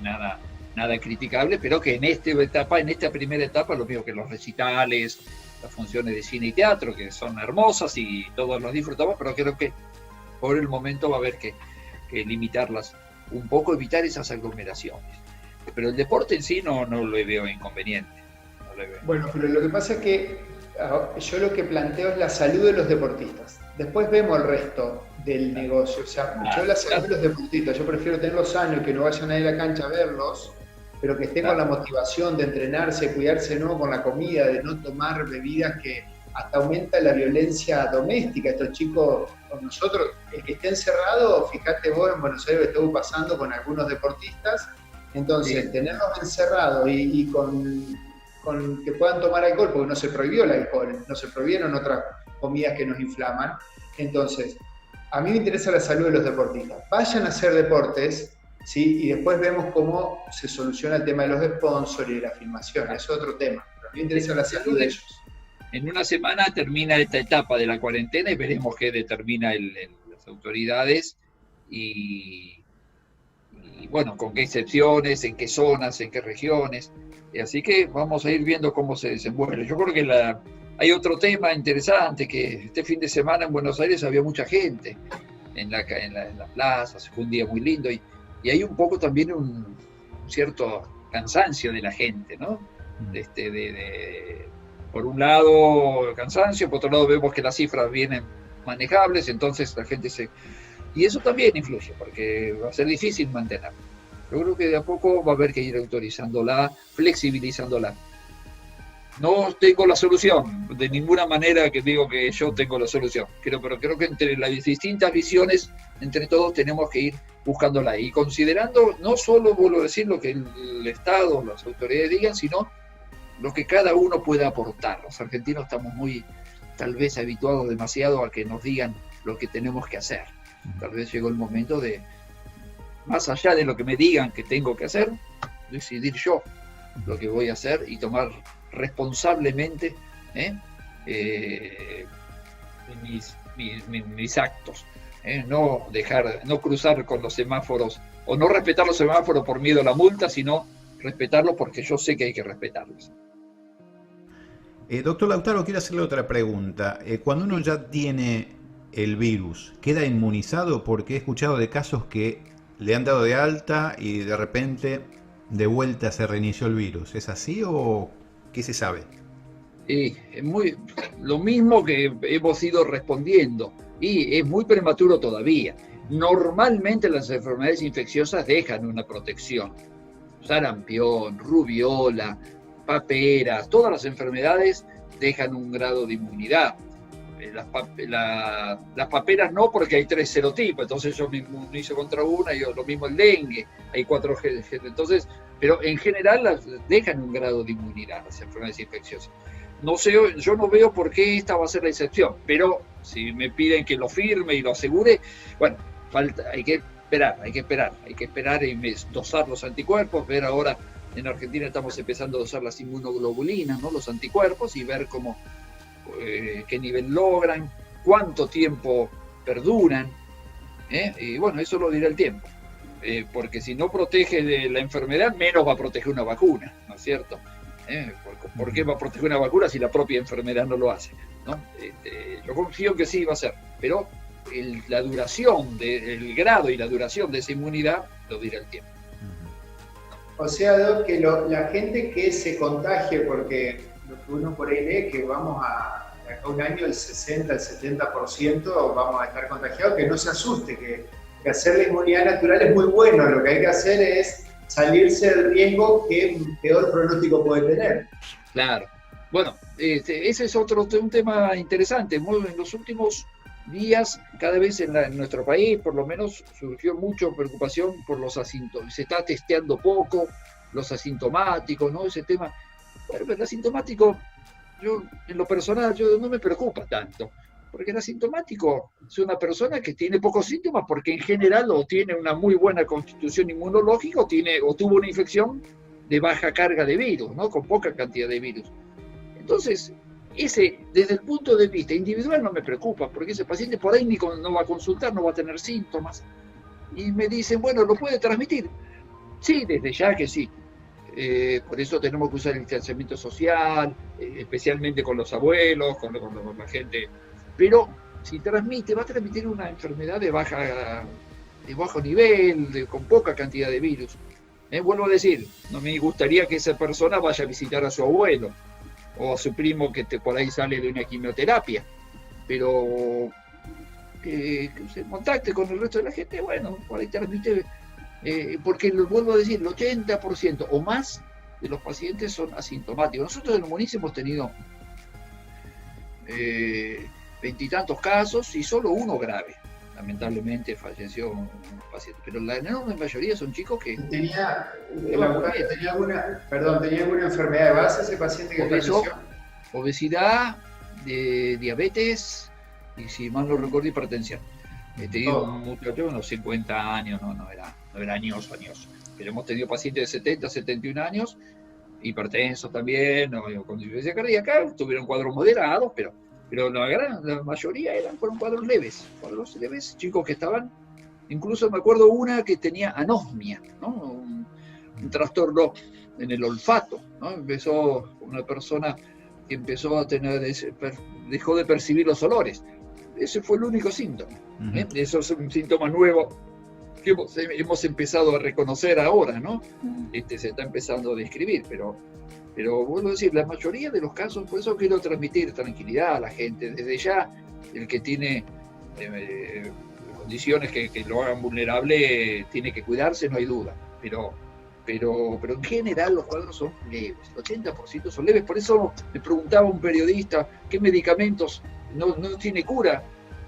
nada criticable, pero que en esta primera etapa, lo mismo que los recitales, las funciones de cine y teatro, que son hermosas y todos los disfrutamos, pero creo que por el momento va a haber que limitarlas un poco, evitar esas aglomeraciones. Pero el deporte en sí no lo veo inconveniente. Bueno, pero lo que pasa es que yo lo que planteo es la salud de los deportistas. Después vemos el resto. del negocio. O sea, yo la salud de los deportistas, yo prefiero tenerlos sanos y que no vayan a ir a la cancha a verlos, pero que estén con la motivación de entrenarse, cuidarse, ¿no? Con la comida, de no tomar bebidas que hasta aumenta la violencia doméstica. Estos chicos, con nosotros, el que esté encerrado, fíjate vos en Buenos Aires, estuvo pasando con algunos deportistas, entonces tenerlos encerrados y con que puedan tomar alcohol, porque no se prohibió el alcohol, no se prohibieron otras comidas que nos inflaman. Entonces, a mí me interesa la salud de los deportistas. Vayan a hacer deportes, ¿sí? Y después vemos cómo se soluciona el tema de los sponsors y de la filmación. Es otro tema. Pero a mí me interesa la salud de ellos. En una semana termina esta etapa de la cuarentena y veremos qué determina las autoridades y bueno, con qué excepciones, en qué zonas, en qué regiones. Así que vamos a ir viendo cómo se desenvuelve. Yo creo que hay otro tema interesante, que este fin de semana en Buenos Aires había mucha gente en las plazas, fue un día muy lindo y hay un poco también un cierto cansancio de la gente, ¿no? Por un lado cansancio, por otro lado vemos que las cifras vienen manejables, entonces la gente y eso también influye, porque va a ser difícil mantenerla. Yo creo que de a poco va a haber que ir autorizándola, flexibilizándola. No tengo la solución, de ninguna manera que digo que yo tengo la solución, pero creo que entre las distintas visiones, entre todos tenemos que ir buscándola y considerando no solo, vuelvo a decir, lo que el Estado, las autoridades digan, sino lo que cada uno puede aportar. Los argentinos estamos muy, tal vez, habituados demasiado a que nos digan lo que tenemos que hacer. Tal vez llegó el momento de, más allá de lo que me digan que tengo que hacer, decidir yo lo que voy a hacer y tomar responsablemente mis actos. No cruzar con los semáforos o no respetar los semáforos por miedo a la multa, sino respetarlos porque yo sé que hay que respetarlos. Doctor Lautaro, quiero hacerle otra pregunta. Cuando uno ya tiene el virus, ¿queda inmunizado? Porque he escuchado de casos que le han dado de alta y de repente de vuelta se reinició el virus. ¿Es así o qué se sabe? Es lo mismo que hemos ido respondiendo y es muy prematuro todavía. Normalmente las enfermedades infecciosas dejan una protección. Sarampión, rubiola, paperas, todas las enfermedades dejan un grado de inmunidad. Las paperas no, porque hay 3 serotipos, entonces yo me inmunizo contra una y lo mismo el dengue, hay 4 genes, entonces, pero en general dejan un grado de inmunidad las enfermedades infecciosas. No sé, yo no veo por qué esta va a ser la excepción, pero si me piden que lo firme y lo asegure, bueno, hay que esperar y dosar los anticuerpos, ver ahora en Argentina estamos empezando a dosar las inmunoglobulinas, ¿no? Los anticuerpos, y ver cómo qué nivel logran, cuánto tiempo perduran, y bueno, eso lo dirá el tiempo, porque si no protege de la enfermedad, menos va a proteger una vacuna, ¿no es cierto? ¿Por qué va a proteger una vacuna si la propia enfermedad no lo hace, ¿no? Yo confío que sí va a ser, pero la duración, el grado y la duración de esa inmunidad lo dirá el tiempo. O sea, Doc, que la gente que se contagie, porque lo que uno por ahí lee, que vamos a acá un año el 60, el 70% vamos a estar contagiados, que no se asuste, que hacer la inmunidad natural es muy bueno, lo que hay que hacer es salirse del riesgo que peor pronóstico puede tener. Claro. Bueno, ese es un tema interesante. En los últimos días, cada vez en nuestro país, por lo menos, surgió mucha preocupación por los asintomáticos. Se está testeando poco los asintomáticos, ¿no? Ese tema. Bueno, el asintomático, yo en lo personal, no me preocupa tanto, porque el asintomático es una persona que tiene pocos síntomas porque en general o tiene una muy buena constitución inmunológica o tuvo una infección de baja carga de virus, ¿no? Con poca cantidad de virus. Entonces, desde el punto de vista individual no me preocupa, porque ese paciente por ahí no va a consultar, no va a tener síntomas. Y me dicen, bueno, ¿lo puede transmitir? Sí, desde ya que sí. Por eso tenemos que usar el distanciamiento social, especialmente con los abuelos, con la gente. Pero si va a transmitir una enfermedad de bajo nivel, con poca cantidad de virus. Vuelvo a decir, no me gustaría que esa persona vaya a visitar a su abuelo o a su primo que por ahí sale de una quimioterapia. Pero que se contacte con el resto de la gente, bueno, por ahí transmite, porque lo vuelvo a decir, el 80% o más de los pacientes son asintomáticos. Nosotros en el MUNIS hemos tenido 20 y tantos casos y solo uno grave. Lamentablemente falleció un paciente, pero la enorme mayoría son chicos que... ¿Tenía alguna enfermedad de base ese paciente que falleció? Obesidad, diabetes y, si mal no recuerdo, hipertensión. He tenido un muchacho de unos 50 años, no era añoso, pero hemos tenido pacientes de 70, 71 años, hipertensos también, con disfunción cardíaca, tuvieron cuadros moderados, pero la mayoría fueron cuadros leves, chicos que estaban, incluso me acuerdo una que tenía anosmia, ¿no? un trastorno en el olfato, ¿no? Empezó una persona que empezó a tener, dejó de percibir los olores. Ese fue el único síntoma. Uh-huh. Eso es un síntoma nuevo que hemos empezado a reconocer ahora, ¿no? Se está empezando a describir, pero vuelvo a decir, la mayoría de los casos, por eso quiero transmitir tranquilidad a la gente. Desde ya, el que tiene condiciones que lo hagan vulnerable tiene que cuidarse, no hay duda, pero en general los cuadros son leves, el 80% son leves. Por eso me preguntaba un periodista, ¿qué medicamentos no tiene cura?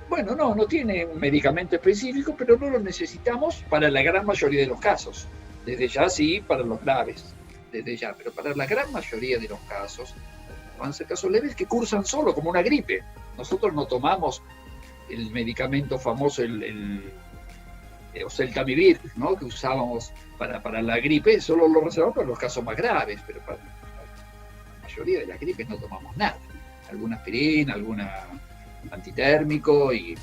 Bueno, no tiene un medicamento específico, pero no lo necesitamos para la gran mayoría de los casos. Desde ya sí, para los graves, desde ya, pero para la gran mayoría de los casos, van a ser casos leves que cursan solo, como una gripe. Nosotros no tomamos el medicamento famoso, el oseltamivir, ¿no? Que usábamos para la gripe, solo lo reservamos para los casos más graves, pero para la mayoría de las gripes no tomamos nada. Alguna aspirina, alguna antitérmico y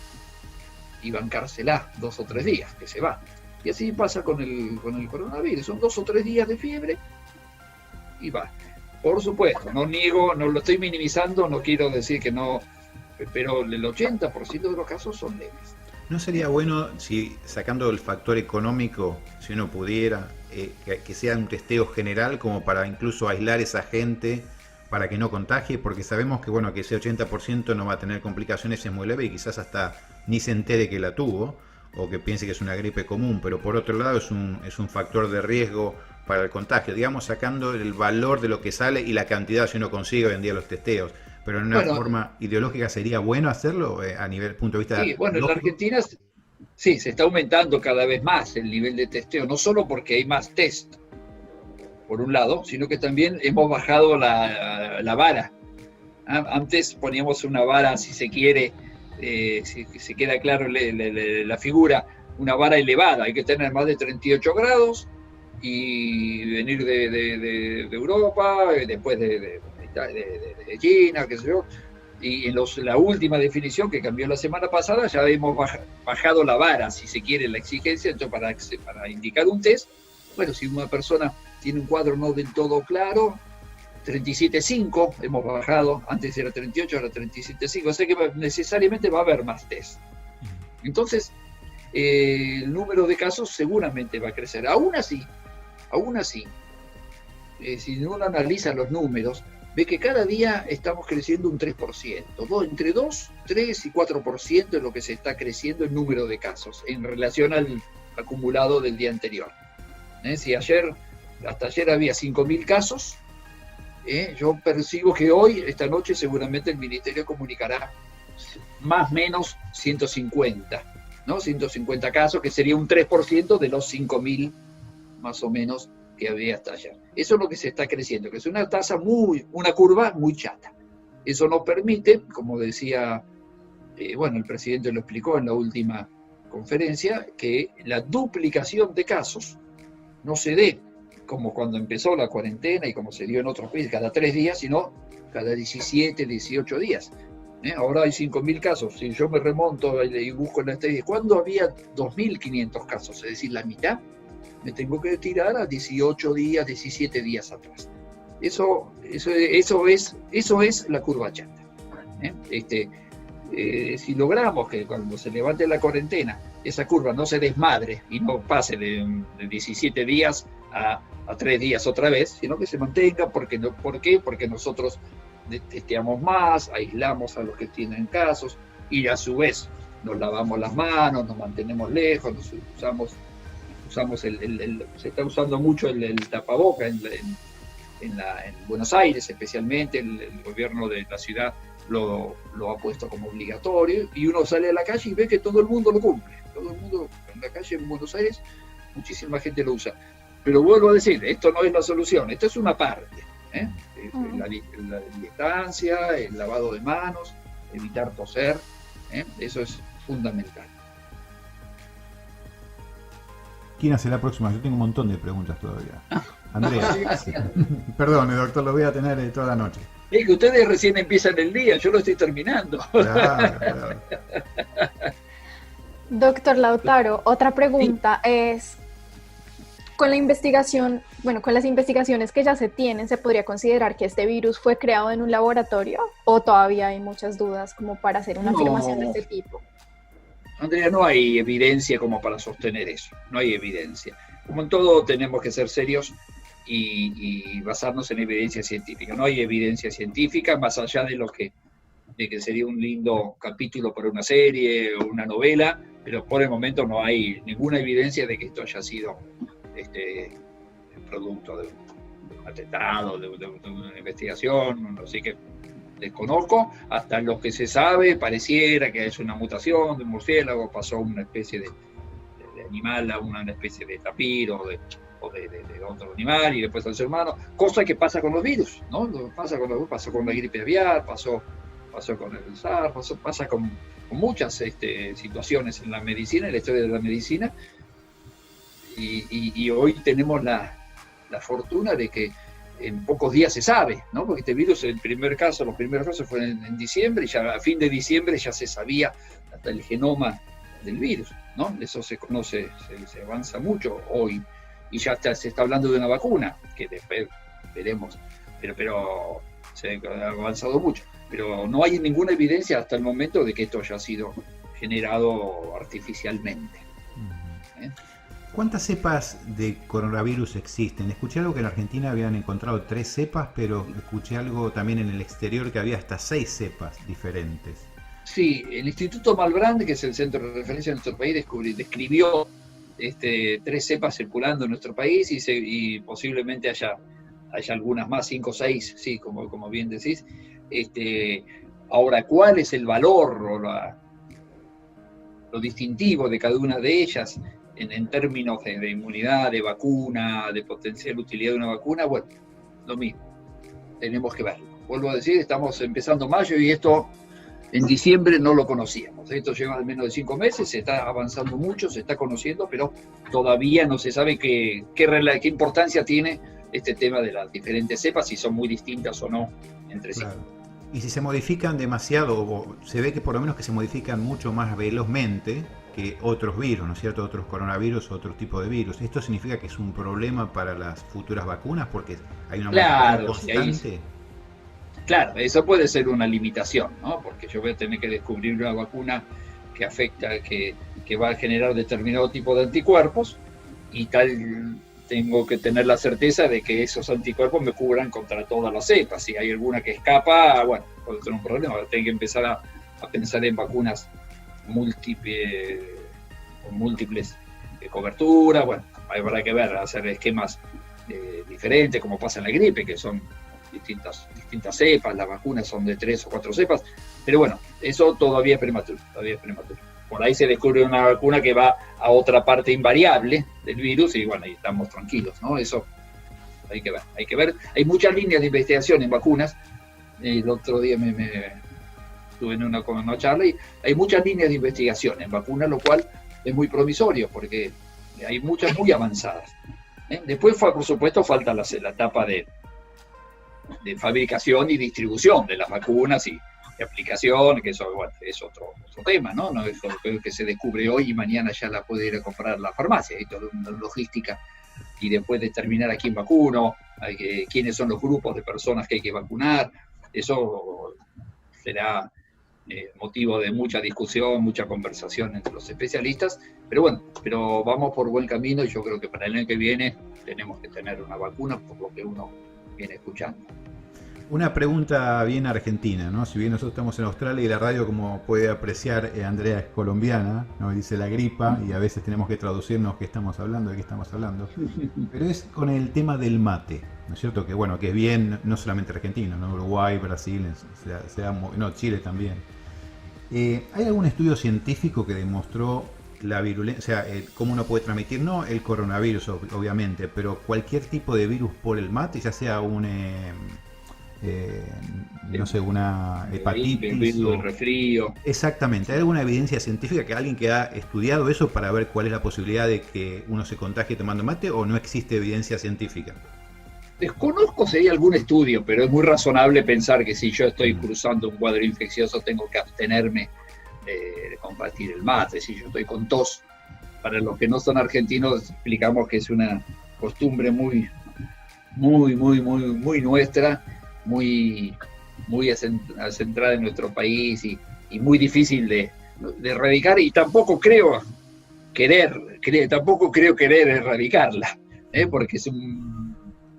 bancársela 2 o 3 días, que se va. Y así pasa con el coronavirus, son 2 o 3 días de fiebre y va. Por supuesto, no niego, no lo estoy minimizando, no quiero decir que no, pero el 80% de los casos son leves. ¿No sería bueno, si sacando el factor económico, si uno pudiera, que sea un testeo general como para incluso aislar esa gente para que no contagie? Porque sabemos que que ese 80% no va a tener complicaciones, es muy leve y quizás hasta ni se entere que la tuvo o que piense que es una gripe común, pero por otro lado es un factor de riesgo para el contagio, digamos, sacando el valor de lo que sale y la cantidad si uno consigue hoy en día los testeos. Pero en una forma ideológica sería bueno hacerlo a nivel punto de vista. Sí, bueno, en la Argentina sí, se está aumentando cada vez más el nivel de testeo, no solo porque hay más test, por un lado, sino que también hemos bajado la vara. Antes poníamos una vara, si se quiere, si se queda claro la figura, una vara elevada, hay que tener más de 38 grados y venir de Europa, después de China, qué sé yo, y en la última definición que cambió la semana pasada ya hemos bajado la vara, si se quiere, la exigencia. Entonces, para indicar un test, bueno, si una persona tiene un cuadro no del todo claro, 37.5 hemos bajado, antes era 38, ahora 37.5, o sea que necesariamente va a haber más test. Entonces, el número de casos seguramente va a crecer. Aún así, si uno analiza los números, ve que cada día estamos creciendo un 3%, entre 2, 3 y 4% es lo que se está creciendo el número de casos en relación al acumulado del día anterior. Si hasta ayer había 5.000 casos, yo percibo que hoy, esta noche, seguramente el Ministerio comunicará más o menos 150, ¿no? 150 casos, que sería un 3% de los 5.000 más o menos que había hasta ayer. Eso es lo que se está creciendo, que es una una curva muy chata. Eso nos permite, como decía, el presidente lo explicó en la última conferencia, que la duplicación de casos no se dé como cuando empezó la cuarentena y como se dio en otros países, cada 3 días, sino cada 17, 18 días. Ahora hay 5.000 casos. Si yo me remonto y busco en la estadística, ¿cuándo había 2.500 casos? Es decir, la mitad. Me tengo que tirar a 18 días, 17 días atrás. Eso es la curva chata. Si logramos que cuando se levante la cuarentena, esa curva no se desmadre y no pase de 17 días a 3 días otra vez, sino que se mantenga. ¿Por qué? Porque nosotros testeamos más, aislamos a los que tienen casos y a su vez nos lavamos las manos, nos mantenemos lejos, se está usando mucho el tapaboca en Buenos Aires, especialmente el gobierno de la ciudad lo ha puesto como obligatorio, y uno sale a la calle y ve que todo el mundo lo cumple. Todo el mundo en la calle en Buenos Aires, muchísima gente lo usa. Pero vuelvo a decir, esto no es la solución, esto es una parte. La distancia, el lavado de manos, evitar toser, eso es fundamental. ¿Quién hace la próxima? Yo tengo un montón de preguntas todavía. Andrea. Sí. Perdón, doctor, lo voy a tener toda la noche. Es que ustedes recién empiezan el día, yo lo estoy terminando. Claro. Doctor Lautaro, otra pregunta es, con la investigación, con las investigaciones que ya se tienen, ¿se podría considerar que este virus fue creado en un laboratorio o todavía hay muchas dudas como para hacer una afirmación de este tipo? Andrea, no hay evidencia como para sostener eso, no hay evidencia. Como en todo tenemos que ser serios y basarnos en evidencia científica. No hay evidencia científica más allá de que sería un lindo capítulo para una serie o una novela, pero por el momento no hay ninguna evidencia de que esto haya sido producto de un atentado, de una investigación, así que desconozco. Hasta lo que se sabe, pareciera que es una mutación de un murciélago, pasó una especie de animal a una especie de tapir o de otro animal y después al ser humano, cosa que pasa con los virus, ¿no? Pasó con la gripe aviar, pasó con el SARS, pasa con muchas situaciones en la medicina, en la historia de la medicina, y hoy tenemos la fortuna de que en pocos días se sabe, ¿no? Porque este virus, los primeros casos fueron en diciembre, y ya a fin de diciembre ya se sabía hasta el genoma del virus, ¿no? Eso se conoce, se avanza mucho hoy, y ya se está hablando de una vacuna, que después veremos, pero se ha avanzado mucho. Pero no hay ninguna evidencia hasta el momento de que esto haya sido generado artificialmente. ¿Cuántas cepas de coronavirus existen? Escuché algo que en Argentina habían encontrado 3 cepas, pero escuché algo también en el exterior que había hasta 6 cepas diferentes. Sí, el Instituto Malbrand, que es el centro de referencia de nuestro país, describió 3 cepas circulando en nuestro país y posiblemente haya algunas más, 5 o 6, sí, como bien decís. Ahora, ¿cuál es el valor o lo distintivo de cada una de ellas en términos de inmunidad, de vacuna, de potencial utilidad de una vacuna? Bueno, lo mismo, tenemos que verlo. Vuelvo a decir, estamos empezando mayo y esto en diciembre no lo conocíamos. Esto lleva menos de 5 meses, se está avanzando mucho, se está conociendo, pero todavía no se sabe qué importancia tiene este tema de las diferentes cepas, si son muy distintas o no entre sí. Claro. Y si se modifican demasiado, o se ve que por lo menos que se modifican mucho más velozmente que otros virus, ¿no es cierto? Otros coronavirus o otro tipo de virus. ¿Esto significa que es un problema para las futuras vacunas? Porque hay una modificación constante. Claro, eso puede ser una limitación, ¿no? Porque yo voy a tener que descubrir una vacuna que afecta, que va a generar determinado tipo de anticuerpos, y tengo que tener la certeza de que esos anticuerpos me cubran contra todas las cepas. Si hay alguna que escapa, bueno, puede tener un problema. Tengo que empezar a pensar en vacunas con múltiples coberturas. Bueno, habrá que ver, hacer esquemas diferentes, como pasa en la gripe, que son distintas cepas, las vacunas son de 3 o 4 cepas, pero bueno, eso todavía es prematuro. Por ahí se descubre una vacuna que va a otra parte invariable del virus y bueno, ahí estamos tranquilos, ¿no? Eso hay que ver. Hay muchas líneas de investigación en vacunas. El otro día estuve en una charla y hay muchas líneas de investigación en vacunas, lo cual es muy promisorio porque hay muchas muy avanzadas. Después, por supuesto, falta la etapa de fabricación y distribución de las vacunas y aplicación, que eso bueno, es otro tema, ¿no? No es lo que se descubre hoy y mañana ya la puede ir a comprar la farmacia. Hay toda una logística y después determinar a quién vacuno, quiénes son los grupos de personas que hay que vacunar. Eso será motivo de mucha discusión, mucha conversación entre los especialistas, pero bueno, vamos por buen camino y yo creo que para el año que viene tenemos que tener una vacuna, por lo que uno viene escuchando. Una pregunta bien argentina, ¿no? Si bien nosotros estamos en Australia y la radio, como puede apreciar, Andrea es colombiana, ¿no? Dice la gripa y a veces tenemos que traducirnos qué estamos hablando, de qué estamos hablando. Pero es con el tema del mate, ¿no es cierto? Que bueno, que es bien, no solamente argentino, ¿no? Uruguay, Brasil, no, Chile también. ¿Hay algún estudio científico que demostró la virulencia, o sea, cómo uno puede transmitir, no el coronavirus obviamente, pero cualquier tipo de virus por el mate, ya sea un... no sé, una hepatitis o resfrío. Exactamente, ¿hay alguna evidencia científica que alguien que ha estudiado eso para ver cuál es la posibilidad de que uno se contagie tomando mate, o no existe evidencia científica? Desconozco si hay algún estudio, pero es muy razonable pensar que si yo estoy cruzando un cuadro infeccioso tengo que abstenerme de compartir el mate. Si yo estoy con tos, para los que no son argentinos explicamos que es una costumbre muy nuestra, muy centrada en nuestro país y muy difícil de erradicar, y tampoco creo querer erradicarla, porque es un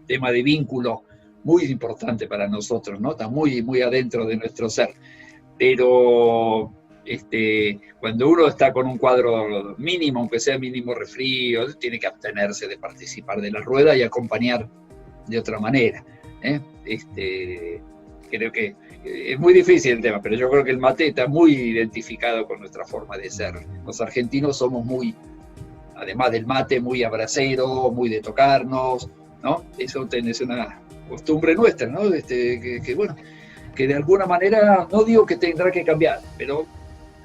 tema de vínculo muy importante para nosotros, ¿no? Está muy adentro de nuestro ser. Pero cuando uno está con un cuadro mínimo, aunque sea mínimo resfrío, tiene que abstenerse de participar de la rueda y acompañar de otra manera. Creo que es muy difícil el tema, pero yo creo que el mate está muy identificado con nuestra forma de ser. Los argentinos somos además del mate, muy abraceros, muy de tocarnos, ¿no? Eso es una costumbre nuestra, ¿no? Que de alguna manera, no digo que tendrá que cambiar, pero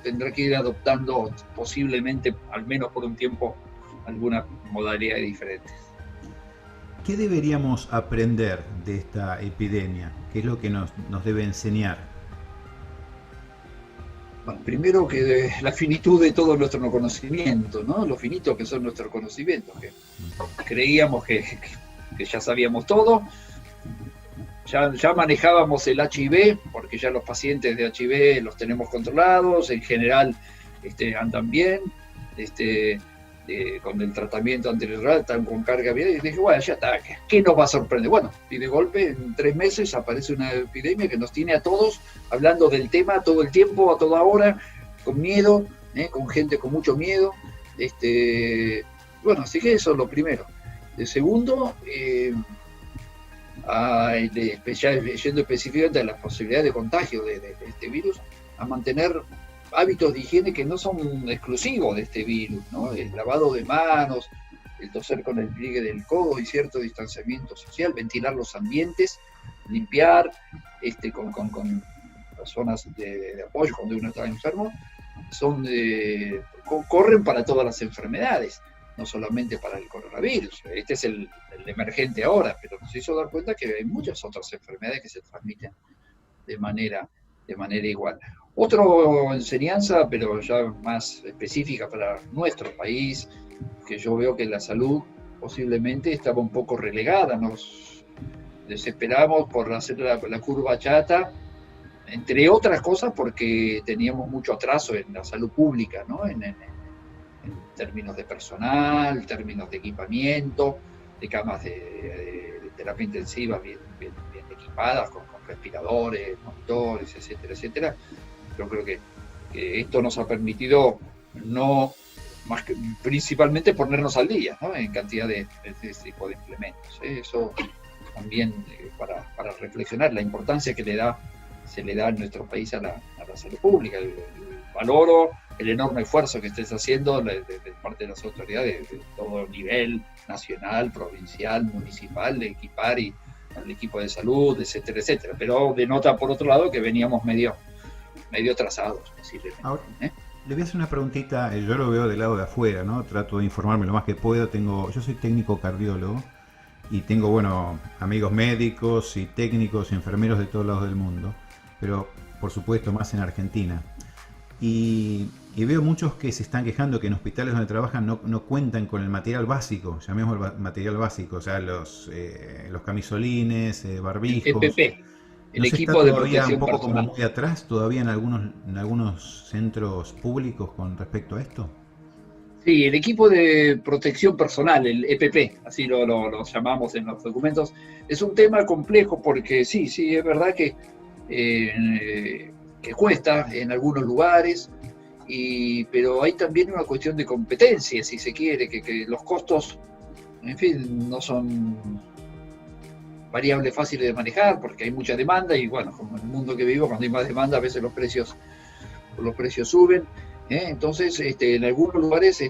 tendrá que ir adoptando posiblemente, al menos por un tiempo, alguna modalidad diferente. ¿Qué deberíamos aprender de esta epidemia? ¿Qué es lo que nos debe enseñar? Bueno, primero que la finitud de todo nuestro conocimiento, ¿no? Lo finito que son nuestros conocimientos, que creíamos que ya sabíamos todo, ya manejábamos el HIV, porque ya los pacientes de HIV los tenemos controlados, en general andan bien, con el tratamiento antirretroviral, están con carga bien, y dije, bueno, ya está, ¿qué nos va a sorprender? Bueno, y de golpe, en 3 meses, aparece una epidemia que nos tiene a todos hablando del tema todo el tiempo, a toda hora, con miedo, con gente con mucho miedo. Bueno, así que eso es lo primero. De segundo, yendo específicamente a la posibilidad de contagio de este virus, a mantener hábitos de higiene que no son exclusivos de este virus, ¿no? El lavado de manos, el toser con el pliegue del codo y cierto distanciamiento social, ventilar los ambientes, limpiar con personas de apoyo cuando uno está enfermo, corren para todas las enfermedades, no solamente para el coronavirus. Este es el emergente ahora, pero nos hizo dar cuenta que hay muchas otras enfermedades que se transmiten de manera igual. Otra enseñanza, pero ya más específica para nuestro país, que yo veo que la salud posiblemente estaba un poco relegada, nos desesperamos por hacer la curva chata, entre otras cosas porque teníamos mucho atraso en la salud pública, ¿no? En términos de personal, términos de equipamiento, de camas de terapia intensiva bien equipadas, con respiradores, monitores, etcétera, etcétera. Yo creo que esto nos ha permitido principalmente ponernos al día, ¿no? En cantidad de este tipo de implementos. Eso también para reflexionar la importancia que se le da en nuestro país a la salud pública. Valoro el enorme esfuerzo que estés haciendo de parte de las autoridades de todo nivel, nacional, provincial, municipal, de equipar al equipo de salud, etcétera, etcétera. Pero denota, por otro lado, que veníamos medio atrasados, posiblemente. Ahora, le voy a hacer una preguntita, yo lo veo del lado de afuera, ¿no? Trato de informarme lo más que puedo. Yo soy técnico cardiólogo y tengo, bueno, amigos médicos y técnicos y enfermeros de todos lados del mundo, pero por supuesto más en Argentina. Y veo muchos que se están quejando que en hospitales donde trabajan no cuentan con el material básico, llamémoslo material básico, o sea, los camisolines, barbijos. EPP, el ¿No equipo está de todavía protección un poco personal. como muy atrás todavía en algunos centros públicos con respecto a esto? Sí, el equipo de protección personal, el EPP, así lo llamamos en los documentos, es un tema complejo porque sí, es verdad que cuesta en algunos lugares, pero hay también una cuestión de competencia, si se quiere, que los costos, en fin, no son variables fáciles de manejar porque hay mucha demanda y bueno, como en el mundo que vivo, cuando hay más demanda a veces los precios suben. Entonces, en algunos lugares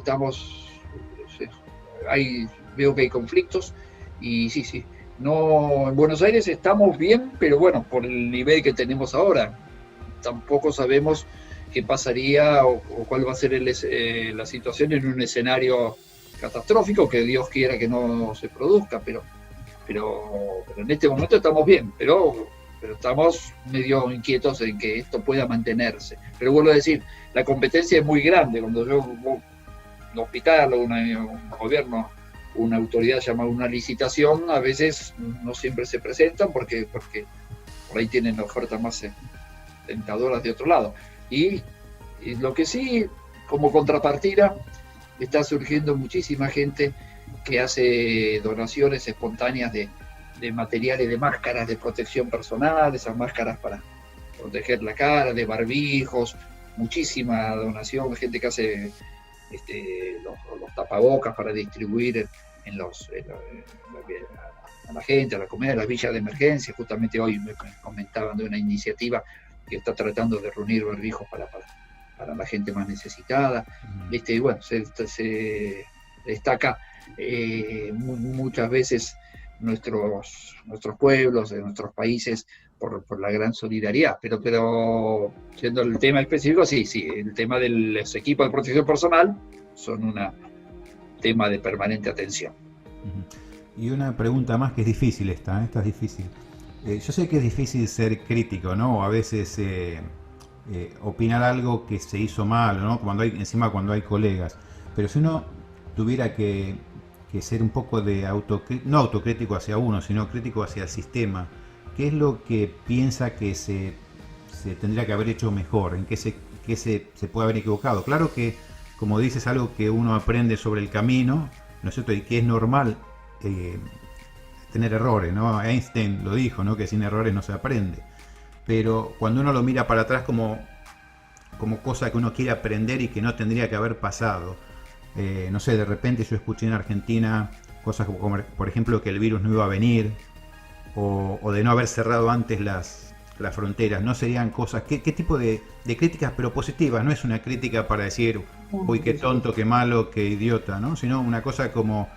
veo que hay conflictos y sí. No, en Buenos Aires estamos bien, pero bueno, por el nivel que tenemos ahora, tampoco sabemos qué pasaría o cuál va a ser la situación en un escenario catastrófico, que Dios quiera que no se produzca, pero en este momento estamos bien, pero estamos medio inquietos en que esto pueda mantenerse. Pero vuelvo a decir, la competencia es muy grande. Cuando un hospital o un gobierno, una autoridad llama a una licitación, a veces no siempre se presentan porque por ahí tienen ofertas más tentadoras de otro lado. Y lo que sí, como contrapartida, está surgiendo muchísima gente que hace donaciones espontáneas de materiales, de máscaras de protección personal, esas máscaras para proteger la cara, de barbijos, muchísima donación, gente que hace los tapabocas para distribuir a la gente, a la comunidad, a las villas de emergencia. Justamente hoy me comentaban de una iniciativa que está tratando de reunir barbijos para la gente más necesitada. Bueno, se destaca muchas veces nuestros pueblos, de nuestros países, por la gran solidaridad, pero siendo el tema específico, sí, el tema de los equipos de protección personal son un tema de permanente atención. Y una pregunta más que es difícil esta es difícil. Yo sé que es difícil ser crítico, ¿no? O a veces opinar algo que se hizo mal, ¿no? Cuando hay colegas, pero si uno tuviera que ser un poco de no autocrítico hacia uno, sino crítico hacia el sistema, ¿qué es lo que piensa que se tendría que haber hecho mejor? ¿En qué se puede haber equivocado? Claro que, como dices, algo que uno aprende sobre el camino, ¿no es cierto? Y que es normal tener errores, ¿no? Einstein lo dijo, ¿no? Que sin errores no se aprende. Pero cuando uno lo mira para atrás como cosa que uno quiere aprender y que no tendría que haber pasado, no sé, de repente yo escuché en Argentina cosas como, por ejemplo, que el virus no iba a venir, o de no haber cerrado antes las fronteras. ¿No serían cosas, qué tipo de críticas, pero positivas? No es una crítica para decir, uy, qué tonto, qué malo, qué idiota, ¿no? Sino una cosa como,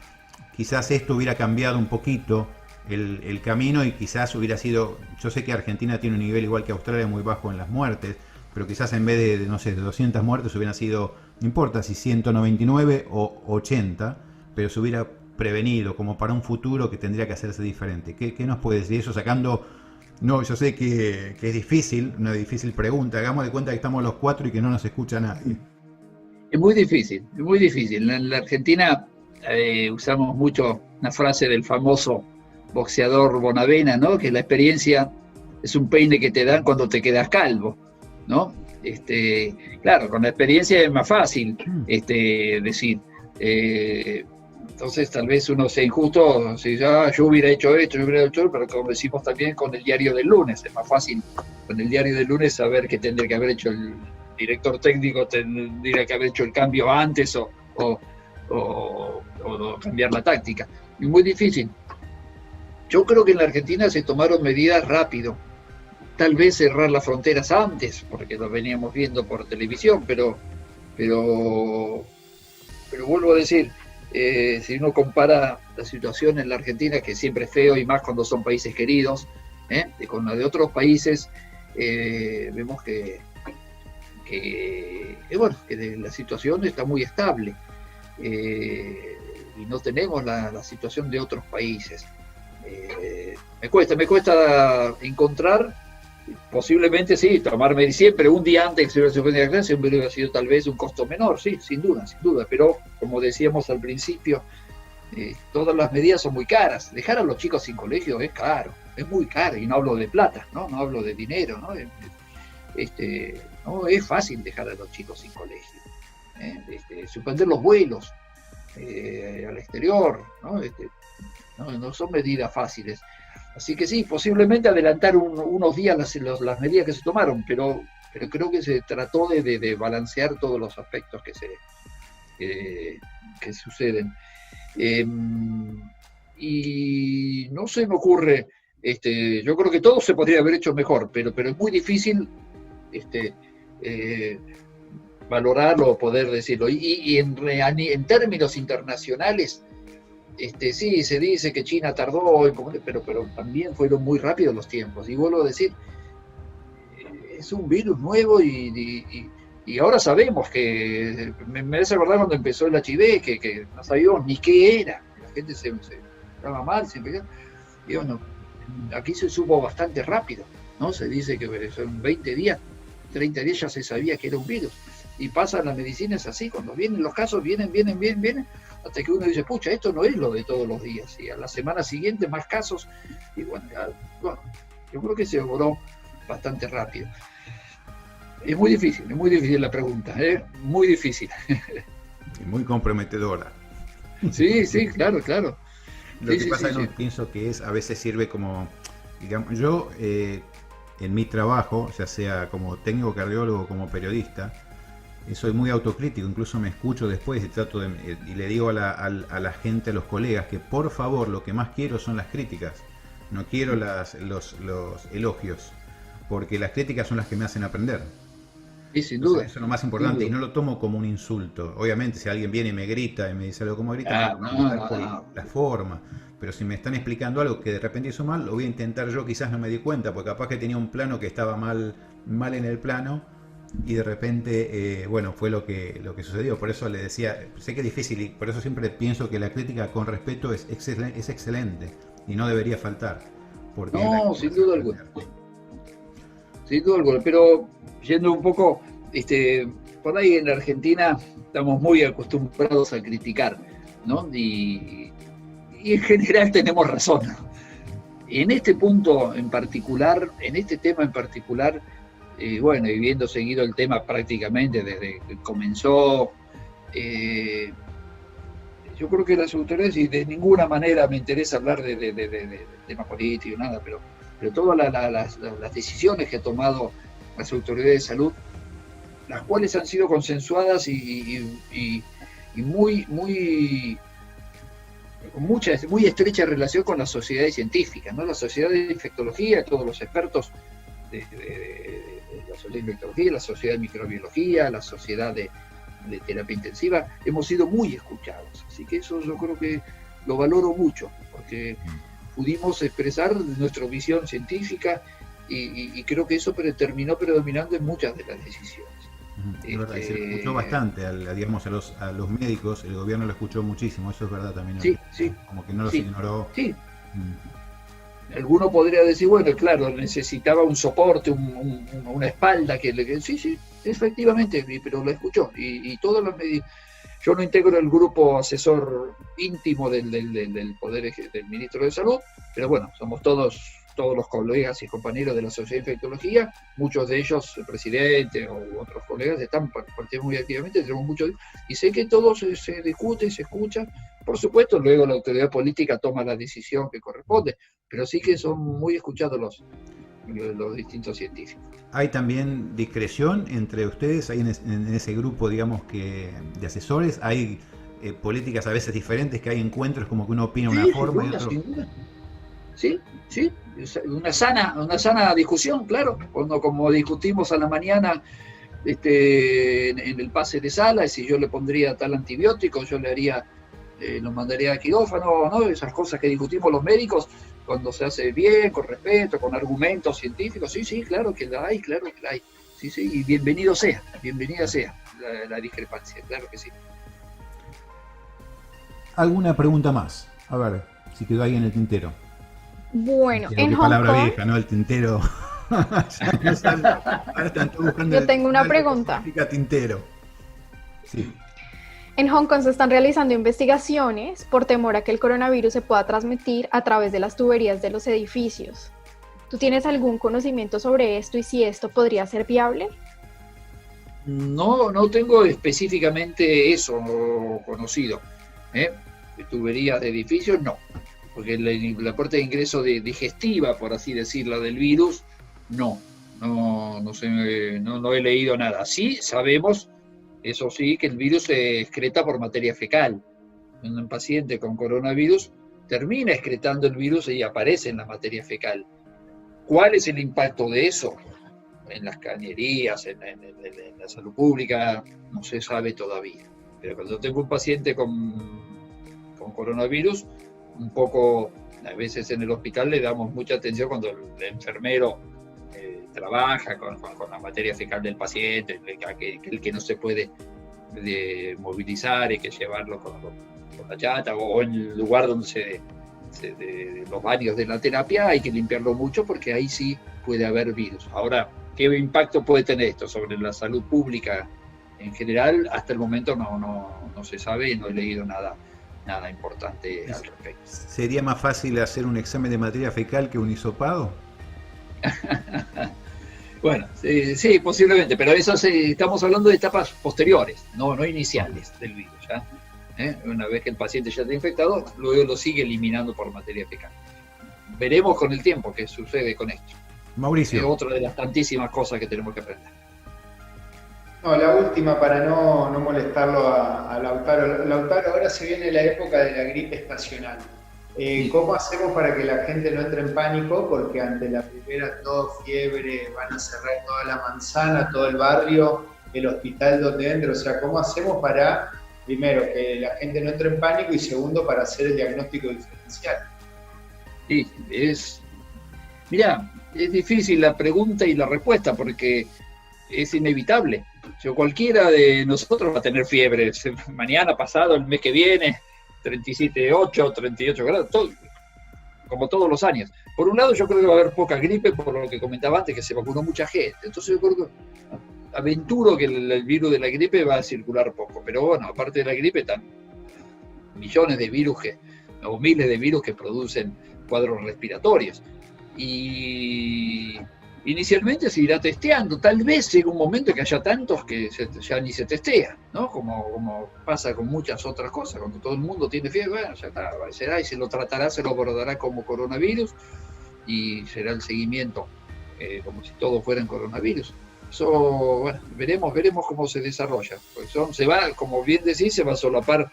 quizás esto hubiera cambiado un poquito el camino y quizás hubiera sido, yo sé que Argentina tiene un nivel igual que Australia muy bajo en las muertes, pero quizás en vez de, no sé, de 200 muertes hubieran sido, no importa si 199 o 80, pero se hubiera prevenido como para un futuro que tendría que hacerse diferente. ¿Qué nos puede decir eso sacando? No, yo sé que es difícil, una difícil pregunta. Hagamos de cuenta que estamos los cuatro y que no nos escucha nadie. Es muy difícil, es muy difícil. En la Argentina usamos mucho una frase del famoso boxeador Bonavena, ¿no? Que la experiencia es un peine que te dan cuando te quedas calvo, ¿no? Claro, con la experiencia es más fácil decir. Entonces tal vez uno sea injusto, si yo hubiera hecho esto, pero como decimos también con el diario del lunes, es más fácil con el diario del lunes saber que tendría que haber hecho el director técnico, tendría que haber hecho el cambio antes o cambiar la táctica. Es muy difícil. Yo creo que en la Argentina se tomaron medidas rápido. Tal vez cerrar las fronteras antes, porque lo veníamos viendo por televisión, pero vuelvo a decir, si uno compara la situación en la Argentina, que siempre es feo, y más cuando son países queridos, con la de otros países, vemos que la situación está muy estable, y no tenemos la situación de otros países. Me cuesta encontrar, posiblemente sí, tomarme siempre un día antes que se hubiera clase, hubiera sido tal vez un costo menor, sí, sin duda, pero como decíamos al principio, todas las medidas son muy caras. Dejar a los chicos sin colegio es caro, es muy caro, y no hablo de plata, no hablo de dinero, ¿no? No es fácil dejar a los chicos sin colegio. suspender los vuelos al exterior, ¿no? No son medidas fáciles. Así que sí, posiblemente adelantar unos días las medidas que se tomaron, pero creo que se trató de balancear todos los aspectos que suceden. Y no se me ocurre, yo creo que todo se podría haber hecho mejor, pero es muy difícil valorarlo o poder decirlo. Y en términos internacionales, sí, se dice que China tardó, pero también fueron muy rápidos los tiempos. Y vuelvo a decir, es un virus nuevo y ahora sabemos que, me hace acordar cuando empezó el HIV, que no sabíamos ni qué era. La gente se estaba mal, y bueno, aquí se supo bastante rápido, ¿no? Se dice que son 20 días, 30 días ya se sabía que era un virus. Y pasa en la medicina, es así, cuando vienen los casos, vienen, hasta que uno dice, pucha, esto no es lo de todos los días. Y a la semana siguiente más casos, y bueno, yo creo que se logró bastante rápido. Es muy difícil la pregunta, muy difícil. Y muy comprometedora. Sí, claro. Lo que pasa es que pienso que a veces sirve como, digamos, yo en mi trabajo, ya sea como técnico cardiólogo o como periodista, soy muy autocrítico, incluso me escucho después y y le digo a la gente, a los colegas, que por favor lo que más quiero son las críticas, no quiero los elogios, porque las críticas son las que me hacen aprender. Sí, sin duda. Eso es lo más importante, y no lo tomo como un insulto. Obviamente, si alguien viene y me grita y me dice algo como grita, por la forma. Pero si me están explicando algo que de repente hizo mal, lo voy a intentar yo, quizás no me di cuenta, porque capaz que tenía un plano que estaba mal en el plano, y de repente, bueno, fue lo que sucedió. Por eso le decía, sé que es difícil, y por eso siempre pienso que la crítica con respeto es excelente, y no debería faltar. Porque no, sin duda alguna. Sin duda alguna, pero yendo un poco, por ahí en Argentina estamos muy acostumbrados a criticar, ¿no? Y en general tenemos razón. En este punto en particular, en este tema en particular, bueno, y viendo seguido el tema prácticamente desde que comenzó, yo creo que las autoridades, y de ninguna manera me interesa hablar de tema político, nada, pero todas las decisiones que han tomado las autoridades de salud, las cuales han sido consensuadas y muy estrecha relación con las sociedades científicas, ¿no? La sociedad de infectología, todos los expertos de la sociedad de infectología, la sociedad de microbiología, la sociedad de terapia intensiva, hemos sido muy escuchados. Así que eso yo creo que lo valoro mucho, porque pudimos expresar nuestra visión científica y creo que eso terminó predominando en muchas de las decisiones. Es verdad, se le escuchó bastante digamos, a los médicos, el gobierno lo escuchó muchísimo, eso es verdad también. Sí. Como que no los ignoró. Sí. Alguno podría decir, bueno, claro, necesitaba un soporte, una espalda sí, efectivamente, pero lo escuchó. Y todos los médicos. Yo no integro el grupo asesor íntimo del Poder del Ministro de Salud, pero bueno, somos todos los colegas y compañeros de la Sociedad de Infectología, muchos de ellos, el presidente o otros colegas, están participando muy activamente, tenemos muchos, y sé que todo se discute, se escucha. Por supuesto, luego la autoridad política toma la decisión que corresponde, pero sí que son muy escuchados los distintos científicos. ¿Hay también discreción entre ustedes? ¿Hay en ese grupo, digamos, de asesores? ¿Hay políticas a veces diferentes, que hay encuentros como que uno opina una forma y otro? Sin duda. Sí, una sana discusión, claro. Cuando, como discutimos a la mañana en el pase de sala, si yo le pondría tal antibiótico, yo le haría, lo mandaría a quirófano, ¿no? Esas cosas que discutimos los médicos, cuando se hace bien, con respeto, con argumentos científicos, sí, claro que la hay. Sí, y bienvenida sea la discrepancia, claro que sí. ¿Alguna pregunta más? A ver, si quedó ahí en el tintero. Bueno, en Hong palabra Kong... vieja, ¿no? El tintero. Ahora están todos buscando. Yo tengo una pregunta. Tintero. Sí. En Hong Kong se están realizando investigaciones por temor a que el coronavirus se pueda transmitir a través de las tuberías de los edificios. ¿Tú tienes algún conocimiento sobre esto y si esto podría ser viable? No tengo específicamente eso conocido. Tuberías de edificios, no. Porque la puerta de ingreso digestiva, por así decirlo, del virus, no he leído nada. Sí sabemos, eso sí, que el virus se excreta por materia fecal. Un paciente con coronavirus termina excretando el virus y aparece en la materia fecal. ¿Cuál es el impacto de eso? En las cañerías, en la salud pública, no se sabe todavía. Pero cuando tengo un paciente con coronavirus, un poco, a veces en el hospital le damos mucha atención cuando el enfermero trabaja con la materia fecal del paciente, el que no se puede movilizar, hay que llevarlo con la chata, o en el lugar donde los baños de la terapia hay que limpiarlo mucho porque ahí sí puede haber virus. Ahora, ¿qué impacto puede tener esto sobre la salud pública en general? Hasta el momento no se sabe y no he leído nada importante al respecto. ¿Sería más fácil hacer un examen de materia fecal que un hisopado? Bueno, sí, posiblemente, pero eso estamos hablando de etapas posteriores, no iniciales del virus. ¿Ya? Una vez que el paciente ya está infectado, luego lo sigue eliminando por materia fecal. Veremos con el tiempo qué sucede con esto. Mauricio. Es otra de las tantísimas cosas que tenemos que aprender. No, la última para no molestarlo a Lautaro. Lautaro, ahora se viene la época de la gripe estacional. ¿Cómo hacemos para que la gente no entre en pánico? Porque ante la primera tos, fiebre, van a cerrar toda la manzana, todo el barrio, el hospital donde entre. O sea, ¿cómo hacemos para, primero, que la gente no entre en pánico y segundo, para hacer el diagnóstico diferencial? Sí, mirá, es difícil la pregunta y la respuesta porque es inevitable. Cualquiera de nosotros va a tener fiebre mañana, pasado, el mes que viene, 37,8, 38 grados, todo, como todos los años. Por un lado, yo creo que va a haber poca gripe, por lo que comentaba antes, que se vacunó mucha gente. Entonces yo creo que aventuro que el virus de la gripe va a circular poco. Pero bueno, aparte de la gripe, están millones de virus o miles de virus que producen cuadros respiratorios. Y inicialmente se irá testeando, tal vez llegue un momento que haya tantos que ya ni se testea, ¿no? Como pasa con muchas otras cosas, cuando todo el mundo tiene fiebre, bueno, ya está, será y se lo tratará, se lo abordará como coronavirus y será el seguimiento como si todo fuera en coronavirus. Eso, bueno, veremos cómo se desarrolla. Pues se va, como bien decís, se va a solapar,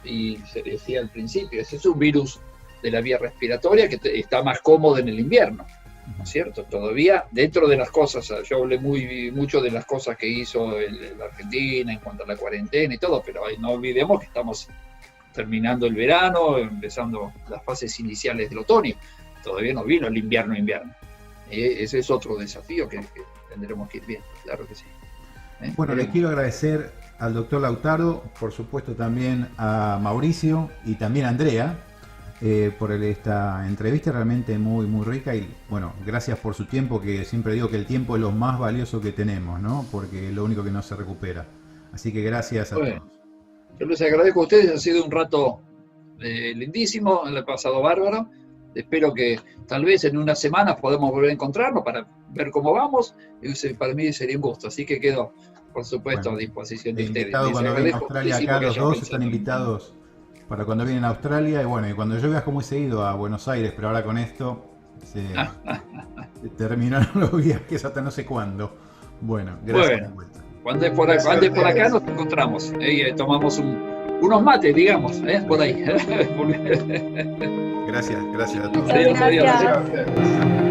y se decía al principio, ese es un virus de la vía respiratoria que está más cómodo en el invierno. ¿No es cierto? Todavía dentro de las cosas, yo hablé mucho de las cosas que hizo la Argentina en cuanto a la cuarentena y todo, pero no olvidemos que estamos terminando el verano, empezando las fases iniciales del otoño. Todavía no vino el invierno. Ese es otro desafío que tendremos que ir viendo, claro que sí. Bueno, le quiero agradecer al doctor Lautaro, por supuesto también a Mauricio y también a Andrea, por esta entrevista realmente muy muy rica, y bueno, gracias por su tiempo, que siempre digo que el tiempo es lo más valioso que tenemos, ¿no? Porque es lo único que no se recupera. Así que gracias a todos. Yo les agradezco a ustedes, ha sido un rato lindísimo, lo he pasado bárbaro. Espero que tal vez en unas semanas podamos volver a encontrarnos para ver cómo vamos. Para mí sería un gusto, así que quedo, por supuesto, a disposición de ustedes. Cuando vienen a Australia acá, los dos están invitados para cuando vienen a Australia, y bueno, y cuando yo viajo muy seguido a Buenos Aires, pero ahora con esto se terminaron los viajes hasta no sé cuándo. Bueno, gracias. Bueno, cuando es por acá nos encontramos, tomamos unos mates, digamos, por ahí. Gracias a todos. Gracias.